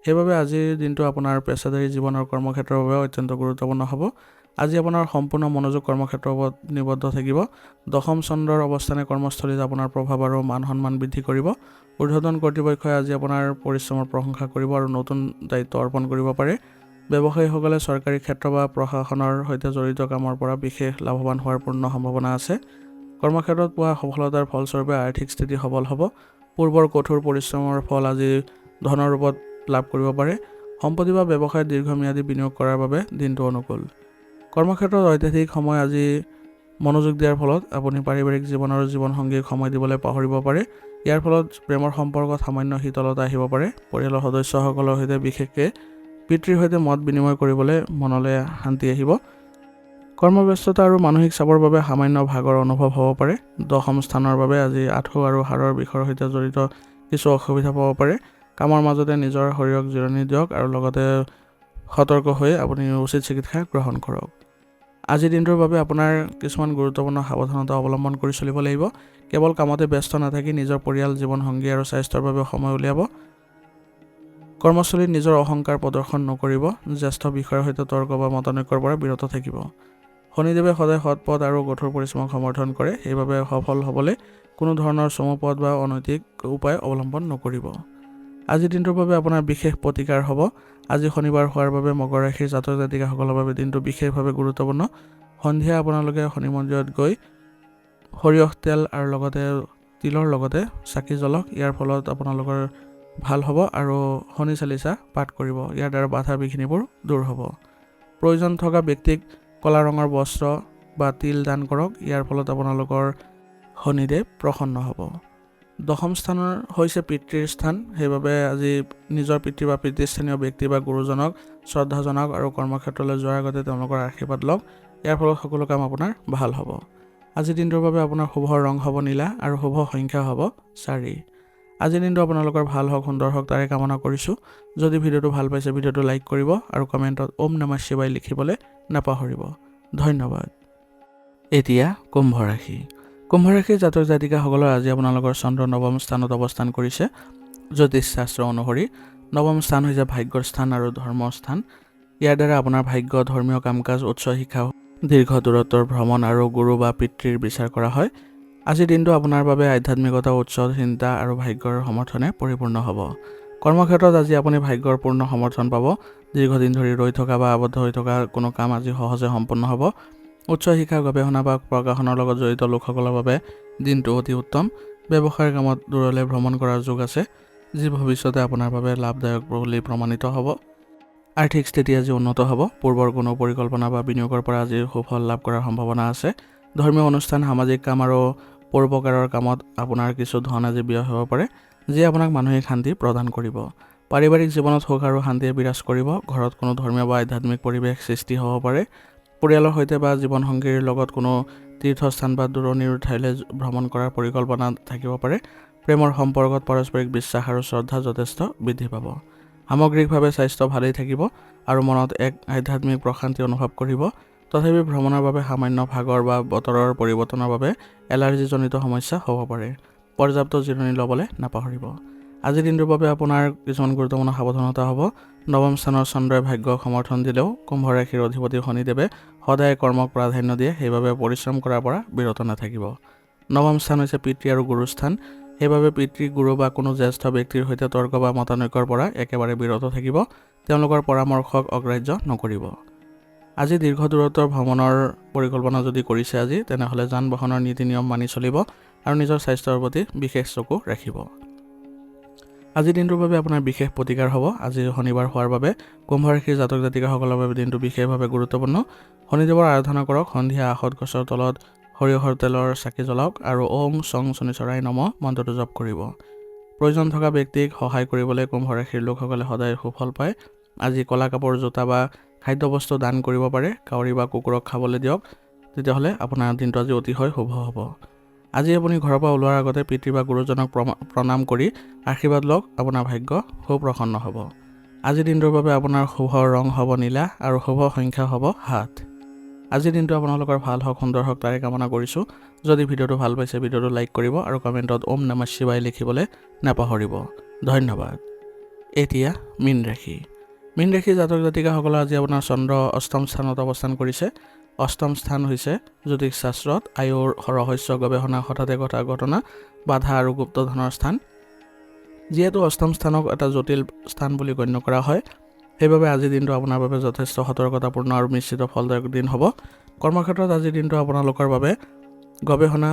সেইবাবে আজিৰ দিনটো আপোনাৰ পেছাদাৰী জীৱন আৰু কৰ্মক্ষেত্ৰৰ বাবে অত্যন্ত গুৰুত্বপূৰ্ণ হ'ব। আজি আপোনাৰ সম্পূৰ্ণ মনোযোগ কৰ্মক্ষেত্ৰৰ ওপৰত নিবদ্ধ থাকিব। দশম চন্দ্ৰৰ অৱস্থানে কৰ্মস্থলীত আপোনাৰ প্ৰভাৱ আৰু মান সন্মান বৃদ্ধি কৰিব। ঊৰ্ধ্বতন কৰ্তৃপক্ষই আজি আপোনাৰ পৰিশ্ৰমৰ প্ৰশংসা কৰিব আৰু নতুন দায়িত্ব অৰ্পণ কৰিব পাৰে। ব্যৱসায়ীসকলে চৰকাৰী ক্ষেত্ৰ বা প্ৰশাসনৰ সৈতে জড়িত কামৰ পৰা বিশেষ লাভৱান হোৱাৰ পূৰ্ণ সম্ভাৱনা আছে। কৰ্মক্ষেত্ৰত পোৱা সফলতাৰ ফলস্বৰূপে আৰ্থিক স্থিতি সবল হ'ব। পূৰ্বৰ কঠোৰ পৰিশ্ৰমৰ ফল আজি ধনৰ ৰূপত লাভ কৰিব পাৰে। সম্পত্তি বা ব্যৱসায়ত দীৰ্ঘম্যাদী বিনিয়োগ কৰাৰ বাবে দিনটো অনুকূল। কৰ্মক্ষেত্ৰত অত্যাধিক সময় আজি মনোযোগ দিয়াৰ ফলত আপুনি পাৰিবাৰিক জীৱন আৰু জীৱনসংগীক সময় দিবলৈ পাহৰিব পাৰে। ইয়াৰ ফলত প্ৰেমৰ সম্পৰ্কত সামান্য শীতলতা আহিব পাৰে। পৰিয়ালৰ সদস্যসকলৰ সৈতে বিশেষকৈ পিতৃৰ সৈতে মত বিনিময় কৰিবলৈ মনলৈ শান্তি আহিব। কৰ্মব্যস্ততা আৰু মানসিক চাপৰ বাবে সামান্য ভাগৰ অনুভৱ হ'ব পাৰে। দশম স্থানৰ বাবে আজি আঁঠু আৰু হাড়ৰ বিষৰ সৈতে জড়িত কিছু অসুবিধা পাব পাৰে। কামৰ মাজতে নিজৰ শৰীৰক জিৰণি দিয়ক আৰু লগতে সতৰ্ক হৈ আপুনি উচিত চিকিৎসা গ্ৰহণ কৰক। আজিৰ দিনটোৰ বাবে আপোনাৰ কিছুমান গুৰুত্বপূৰ্ণ সাৱধানতা অৱলম্বন কৰি চলিব লাগিব। কেৱল কামতে ব্যস্ত নাথাকি নিজৰ পৰিয়াল, জীৱনসংগী আৰু স্বাস্থ্যৰ বাবে সময় উলিয়াব। কৰ্মস্থলীত নিজৰ অহংকাৰ প্ৰদৰ্শন নকৰিব। জ্যেষ্ঠ বিষয়াৰ সৈতে তৰ্ক বা মতানৈক্যৰ পৰা বিৰত থাকিব। শনিদেৱে সদায় সৎ পথ আৰু কঠোৰ পৰিশ্ৰমক সমৰ্থন কৰে। সেইবাবে সফল হ'বলৈ কোনো ধৰণৰ চমু পথ বা অনৈতিক উপায় অৱলম্বন নকৰিব। আজিৰ দিনটোৰ বাবে আপোনাৰ বিশেষ প্ৰতিকাৰ হ'ব। আজি শনিবাৰ হোৱাৰ বাবে মকৰ ৰাশিৰ জাতক জাতিকাসকলৰ বাবে দিনটো বিশেষভাৱে গুৰুত্বপূৰ্ণ। সন্ধিয়া আপোনালোকে শনি মন্দিৰত গৈ সৰিয়হ তেল আৰু লগতে তিলৰ লগতে চাকি জ্বলক। ইয়াৰ ফলত আপোনালোকৰ ভাল হ'ব আৰু শনি চালিচা পাঠ কৰিব। ইয়াৰ দ্বাৰা বাধা বিঘিনিবোৰ দূৰ হ'ব। প্ৰয়োজন থকা ব্যক্তিক ক'লা ৰঙৰ বস্ত্ৰ বা তিল দান কৰক। ইয়াৰ ফলত আপোনালোকৰ শনিদেৱ প্ৰসন্ন হ'ব। দশম স্থানৰ হৈছে পিতৃৰ স্থান। সেইবাবে আজি নিজৰ পিতৃ বা পিতৃস্থানীয় ব্যক্তি বা গুৰুজনক শ্ৰদ্ধা জনাওক আৰু কৰ্মক্ষেত্ৰলৈ যোৱাৰ আগতে তেওঁলোকৰ আশীৰ্বাদ লওক। ইয়াৰ ফলত সকলো কাম আপোনাৰ ভাল হ'ব। আজিৰ দিনটোৰ বাবে আপোনাৰ শুভ ৰং হ'ব নীলা আৰু শুভ সংখ্যা হ'ব 4। আজিৰ দিনটো আপোনালোকৰ ভাল হওক, সুন্দৰ হওক তাৰে কামনা কৰিছোঁ। যদি ভিডিঅ'টো ভাল পাইছে ভিডিঅ'টো লাইক কৰিব আৰু কমেণ্টত ওম নমঃ শিৱায় লিখিবলৈ নাপাহৰিব। ধন্যবাদ। এতিয়া কুম্ভ ৰাশি। কুম্ভ ৰাশিৰ জাতক জাতিকাসকলৰ আজি আপোনালোকৰ চন্দ্ৰ নৱম স্থানত অৱস্থান কৰিছে। জ্যোতিষ শাস্ত্ৰ অনুসৰি নৱম স্থান হৈছে ভাগ্যৰ স্থান আৰু ধৰ্মৰ স্থান। ইয়াৰ দ্বাৰা আপোনাৰ ভাগ্য, ধৰ্মীয় কাম কাজ, উচ্চ শিক্ষা, দীৰ্ঘ দূৰত্বৰ ভ্ৰমণ আৰু গুৰু বা পিতৃৰ বিচাৰ কৰা হয়। আজিৰ দিনটো আপোনাৰ বাবে আধ্যাত্মিকতা, উচ্চ চিন্তা আৰু ভাগ্যৰ সমৰ্থনে পৰিপূৰ্ণ হ'ব। কৰ্মক্ষেত্ৰত আজি আপুনি ভাগ্যৰ পূৰ্ণ সমৰ্থন পাব। দীৰ্ঘদিন ধৰি ৰৈ থকা বা আবদ্ধ হৈ থকা কোনো কাম আজি সহজে সম্পন্ন হ'ব। উচ্চ শিক্ষা, গৱেষণা বা প্ৰকাশনৰ লগত জড়িত লোকসকলৰ বাবে দিনটো অতি উত্তম। ব্যৱসায়ৰ কামত দূৰলৈ ভ্ৰমণ কৰাৰ যোগ আছে, যি ভৱিষ্যতে আপোনাৰ বাবে লাভদায়ক বুলি প্ৰমাণিত হ'ব। আৰ্থিক স্থিতি আজি উন্নত হ'ব। পূৰ্বৰ কোনো পৰিকল্পনা বা বিনিয়োগৰ পৰা আজি সুফল লাভ কৰাৰ সম্ভাৱনা আছে। ধৰ্মীয় অনুষ্ঠান, সামাজিক কাম আৰু পৰোপকাৰৰ কামত আপোনাৰ কিছু ধন আজি ব্যয় হ'ব পাৰে, যিয়ে আপোনাক মানসিক শান্তি প্ৰদান কৰিব। পাৰিবাৰিক জীৱনত সুখ আৰু শান্তিয়ে বিৰাজ কৰিব। ঘৰত কোনো ধৰ্মীয় বা আধ্যাত্মিক পৰিৱেশ সৃষ্টি হ'ব পাৰে। পৰিয়ালৰ সৈতে বা জীৱনসংগীৰ লগত কোনো তীৰ্থস্থান বা দূৰণিৰ ঠাইলৈ ভ্ৰমণ কৰাৰ পৰিকল্পনা থাকিব পাৰে। প্ৰেমৰ সম্পৰ্কত পাৰস্পৰিক বিশ্বাস আৰু শ্ৰদ্ধা যথেষ্ট বৃদ্ধি পাব। সামগ্ৰিকভাৱে স্বাস্থ্য ভালেই থাকিব আৰু মনত এক আধ্যাত্মিক প্ৰশান্তি অনুভৱ কৰিব। তথাপি ভ্ৰমণৰ বাবে সামান্য ভাগৰ বা বতৰৰ পৰিৱৰ্তনৰ বাবে এলাৰ্জিজনিত সমস্যা হ'ব পাৰে। পৰ্যাপ্ত জিৰণি ল'বলৈ নাপাহৰিব। আজিৰ দিনটোৰ বাবে আপোনাৰ কিছুমান গুৰুত্বপূৰ্ণ সাৱধানতা হ'ব। নৱম স্থানৰ চন্দ্ৰই ভাগ্যক সমৰ্থন দিলেও কুম্ভ ৰাশিৰ অধিপতি শনিদেৱে সদায় কৰ্মক প্ৰাধান্য দিয়ে। সেইবাবে পৰিশ্ৰম কৰাৰ পৰা বিৰত নাথাকিব। নৱম স্থান হৈছে পিতৃ আৰু গুৰুৰ স্থান। সেইবাবে পিতৃ, গুৰু বা কোনো জ্যেষ্ঠ ব্যক্তিৰ সৈতে তৰ্ক বা মতানৈক্যৰ পৰা একেবাৰে বিৰত থাকিব। তেওঁলোকৰ পৰামৰ্শক অগ্ৰাহ্য নকৰিব। আজি দীৰ্ঘ দূৰত্বৰ ভ্ৰমণৰ পৰিকল্পনা যদি কৰিছে আজি, তেনেহ'লে যান বাহনৰ নীতি নিয়ম মানি চলিব আৰু নিজৰ স্বাস্থ্যৰ প্ৰতি বিশেষ চকু ৰাখিব। আজিৰ দিনটোৰ বাবে আপোনাৰ বিশেষ প্ৰতিকাৰ হ'ব। আজি শনিবাৰ হোৱাৰ বাবে কুম্ভ ৰাশিৰ জাতক জাতিকাসকলৰ বাবে দিনটো বিশেষভাৱে গুৰুত্বপূৰ্ণ। শনিদেৱৰ আৰাধনা কৰক। সন্ধিয়া আহত গছৰ তলত সৰিয়হৰ তেলৰ চাকি জ্বলাওক আৰু ওং চং শনিচৰাই নমঃ মন্ত্ৰটো জপ কৰিব। প্ৰয়োজন থকা ব্যক্তিক সহায় কৰিবলৈ কুম্ভ ৰাশিৰ লোকসকলে সদায় সুফল পায়। আজি ক'লা কাপোৰ, জোতা বা খাদ্যবস্তু দান কৰিব পাৰে। কাউৰী বা কুকুৰক খাবলৈ দিয়ক। তেতিয়াহ'লে আপোনাৰ দিনটো আজি অতিশয় শুভ হ'ব। আজি আপুনি ঘৰৰ পৰা ওলোৱাৰ আগতে পিতৃ বা গুৰুজনক প্ৰণাম কৰি আশীৰ্বাদ লওক। আপোনাৰ ভাগ্য সুপ্ৰসন্ন হ'ব। আজিৰ দিনটোৰ বাবে আপোনাৰ শুভ ৰং হ'ব নীলা আৰু শুভ সংখ্যা হ'ব 7। আজিৰ দিনটো আপোনালোকৰ ভাল হওক, সুন্দৰ হওক তাৰে কামনা কৰিছোঁ। যদি ভিডিঅ'টো ভাল পাইছে ভিডিঅ'টো লাইক কৰিব আৰু কমেণ্টত ওম নমঃ শিৱায় লিখিবলৈ নাপাহৰিব। ধন্যবাদ। এতিয়া মীন ৰাশি। মীন ৰাশিৰ জাতক জাতিকাসকলৰ আজি আপোনাৰ চন্দ্ৰ অষ্টম স্থানত অৱস্থান কৰিছে। অষ্টম স্থান হৈছে জ্যোতিষ শাস্ত্ৰত আয়ুৰ ৰহস্য, গৱেষণা, হঠাতে ঘটনা, বাধা আৰু গুপ্তধনৰ স্থান। যিহেতু অষ্টম স্থানক এটা জটিল স্থান বুলি গণ্য কৰা হয়, সেইবাবে আজিৰ দিনটো আপোনাৰ বাবে যথেষ্ট সতৰ্কতাপূৰ্ণ আৰু নিশ্চিত ফলদায়ক দিন হ'ব। কৰ্মক্ষেত্ৰত আজিৰ দিনটো আপোনালোকৰ বাবে গৱেষণা,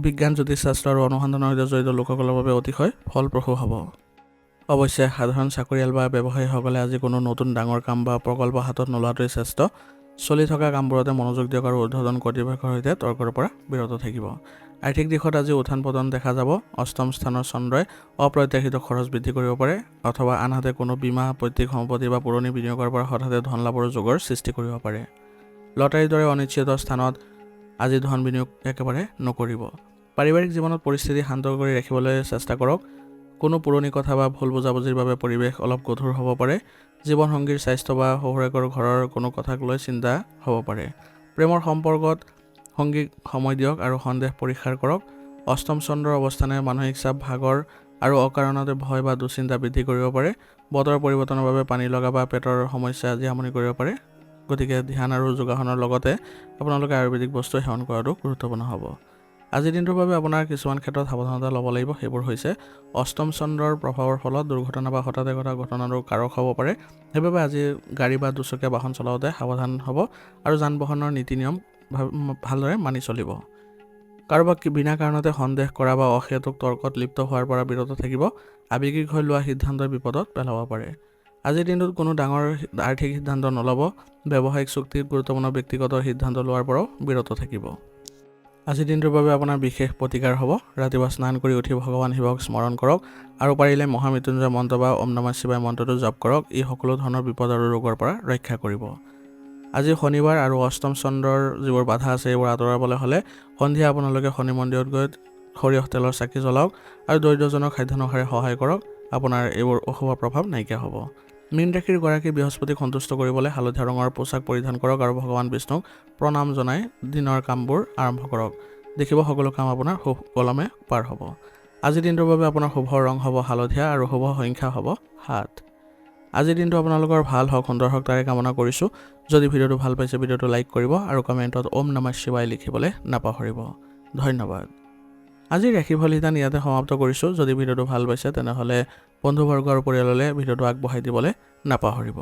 বিজ্ঞান, জ্যোতিষশাস্ত্ৰ আৰু অনুসন্ধানৰ সৈতে জড়িত লোকসকলৰ বাবে অতিশয় ফলপ্ৰসূ হ'ব। অৱশ্যে সাধাৰণ চাকৰিয়াল বা ব্যৱসায়ীসকলে আজি কোনো নতুন ডাঙৰ কাম বা প্ৰকল্প হাতত নোলোৱাটোৱেই শ্ৰেষ্ঠ। চলি থকা কামবোৰতে মনোযোগ দিয়ক আৰু ঊৰ্ধ্বতন কৰ্তৃপক্ষৰ সৈতে তৰ্কৰ পৰা বিৰত থাকিব। আৰ্থিক দিশত আজি উত্থান পতন দেখা যাব। অষ্টম স্থানৰ চন্দ্ৰই অপ্ৰত্যাশিত খৰচ বৃদ্ধি কৰিব পাৰে অথবা আনহাতে কোনো বীমা, পৈতৃক সম্পত্তি বা পুৰণি বিনিয়োগৰ পৰা হঠাতে ধন লাভৰ যোগৰ সৃষ্টি কৰিব পাৰে। লটাৰীৰ দৰে অনিশ্চিত স্থানত আজি ধন বিনিয়োগ একেবাৰে নকৰিব। পাৰিবাৰিক জীৱনত পৰিস্থিতি শান্ত কৰি ৰাখিবলৈ চেষ্টা কৰক। কোনো পুৰণি কথা বা ভুল বুজাবুজিৰ বাবে পৰিৱেশ অলপ গধুৰ হ'ব পাৰে। জীৱনসংগীৰ স্বাস্থ্য বা শহুৰেকৰ ঘৰৰ কোনো কথাক লৈ চিন্তা হ'ব পাৰে। প্ৰেমৰ সম্পৰ্কত সংগীক সময় দিয়ক আৰু সন্দেহ পৰীক্ষাৰ কৰক। অষ্টম চন্দ্ৰৰ অৱস্থানে মানসিক চাপ, ভাগৰ আৰু অকাৰণতে ভয় বা দুশ্চিন্তা বৃদ্ধি কৰিব পাৰে। বতৰ পৰিৱৰ্তনৰ বাবে পানী লগা বা পেটৰ সমস্যা আজি আমনি কৰিব পাৰে। গতিকে ধ্যান আৰু যোগাসনৰ লগতে আপোনালোকে আয়ুৰ্বেদিক বস্তু সেৱন কৰাটো গুৰুত্বপূৰ্ণ হ'ব। আজিৰ দিনটোৰ বাবে আপোনাৰ কিছুমান ক্ষেত্ৰত সাৱধানতা ল'ব লাগিব। সেইবোৰ হৈছে অষ্টম চন্দ্ৰৰ প্ৰভাৱৰ ফলত দুৰ্ঘটনা বা হঠাতে ঘটা ঘটনাৰো কাৰক হ'ব পাৰে। সেইবাবে আজি গাড়ী বা দুচকীয়া বাহন চলাওঁতে সাৱধান হ'ব আৰু যান বাহনৰ নীতি নিয়ম ভালদৰে মানি চলিব। কাৰোবাক বিনা কাৰণতে সন্দেহ কৰা বা অহেতুক তৰ্কত লিপ্ত হোৱাৰ পৰা বিৰত থাকিব। আৱেগিক হৈ লোৱা সিদ্ধান্তই বিপদত পেলাব পাৰে। আজিৰ দিনটোত কোনো ডাঙৰ আৰ্থিক সিদ্ধান্ত নল'ব। ব্যৱসায়িক চুক্তিত গুৰুত্বপূৰ্ণ ব্যক্তিগত সিদ্ধান্ত লোৱাৰ পৰাও বিৰত থাকিব। আজিৰ দিনটোৰ বাবে আপোনাৰ বিশেষ প্ৰতিকাৰ হ'ব। ৰাতিপুৱা স্নান কৰি উঠি ভগৱান শিৱক স্মৰণ কৰক আৰু পাৰিলে মহামৃত্যুঞ্জয় মন্ত্ৰ বা ওম নমঃ শিৱায় মন্ত্ৰটো জপ কৰক। ই সকলো ধৰণৰ বিপদ আৰু ৰোগৰ পৰা ৰক্ষা কৰিব। আজি শনিবাৰ আৰু অষ্টম চন্দ্ৰৰ যিবোৰ বাধা আছে এইবোৰ আঁতৰাবলৈ হ'লে সন্ধিয়া আপোনালোকে শনি মন্দিৰত গৈ সৰিয়হ তেলৰ চাকি জ্বলাওক আৰু দৰিদ্ৰজনক খাদ্যানুসাৰে সহায় কৰক। আপোনাৰ এইবোৰ অশুভ প্ৰভাৱ নাইকিয়া হ'ব। মীন ৰাশিৰ গৰাকী বৃহস্পতিক সন্তুষ্ট কৰিবলৈ হালধীয়া ৰঙৰ পোছাক পৰিধান কৰক আৰু ভগৱান বিষ্ণুক প্ৰণাম জনাই দিনৰ কামবোৰ আৰম্ভ কৰক। দেখিব সকলো কাম আপোনাৰ সুকলমে পাৰ হ'ব। আজিৰ দিনটোৰ বাবে আপোনাৰ শুভ ৰং হ'ব হালধীয়া আৰু শুভ সংখ্যা হ'ব 7। আজিৰ দিনটো আপোনালোকৰ ভাল হওক, সুন্দৰ হওক তাৰে কামনা কৰিছোঁ। যদি ভিডিঅ'টো ভাল পাইছে ভিডিঅ'টো লাইক কৰিব আৰু কমেণ্টত ওম নমঃ শিৱায় লিখিবলৈ নাপাহৰিব। ধন্যবাদ। আজিৰ ৰাশিফল নিদান ইয়াতে সমাপ্ত কৰিছোঁ। যদি ভিডিঅ'টো ভাল পাইছে তেনেহ'লে বন্ধুবৰ্গ আৰু পৰিয়াললৈ ভিডিঅ'টো আগবঢ়াই দিবলৈ নাপাহৰিব।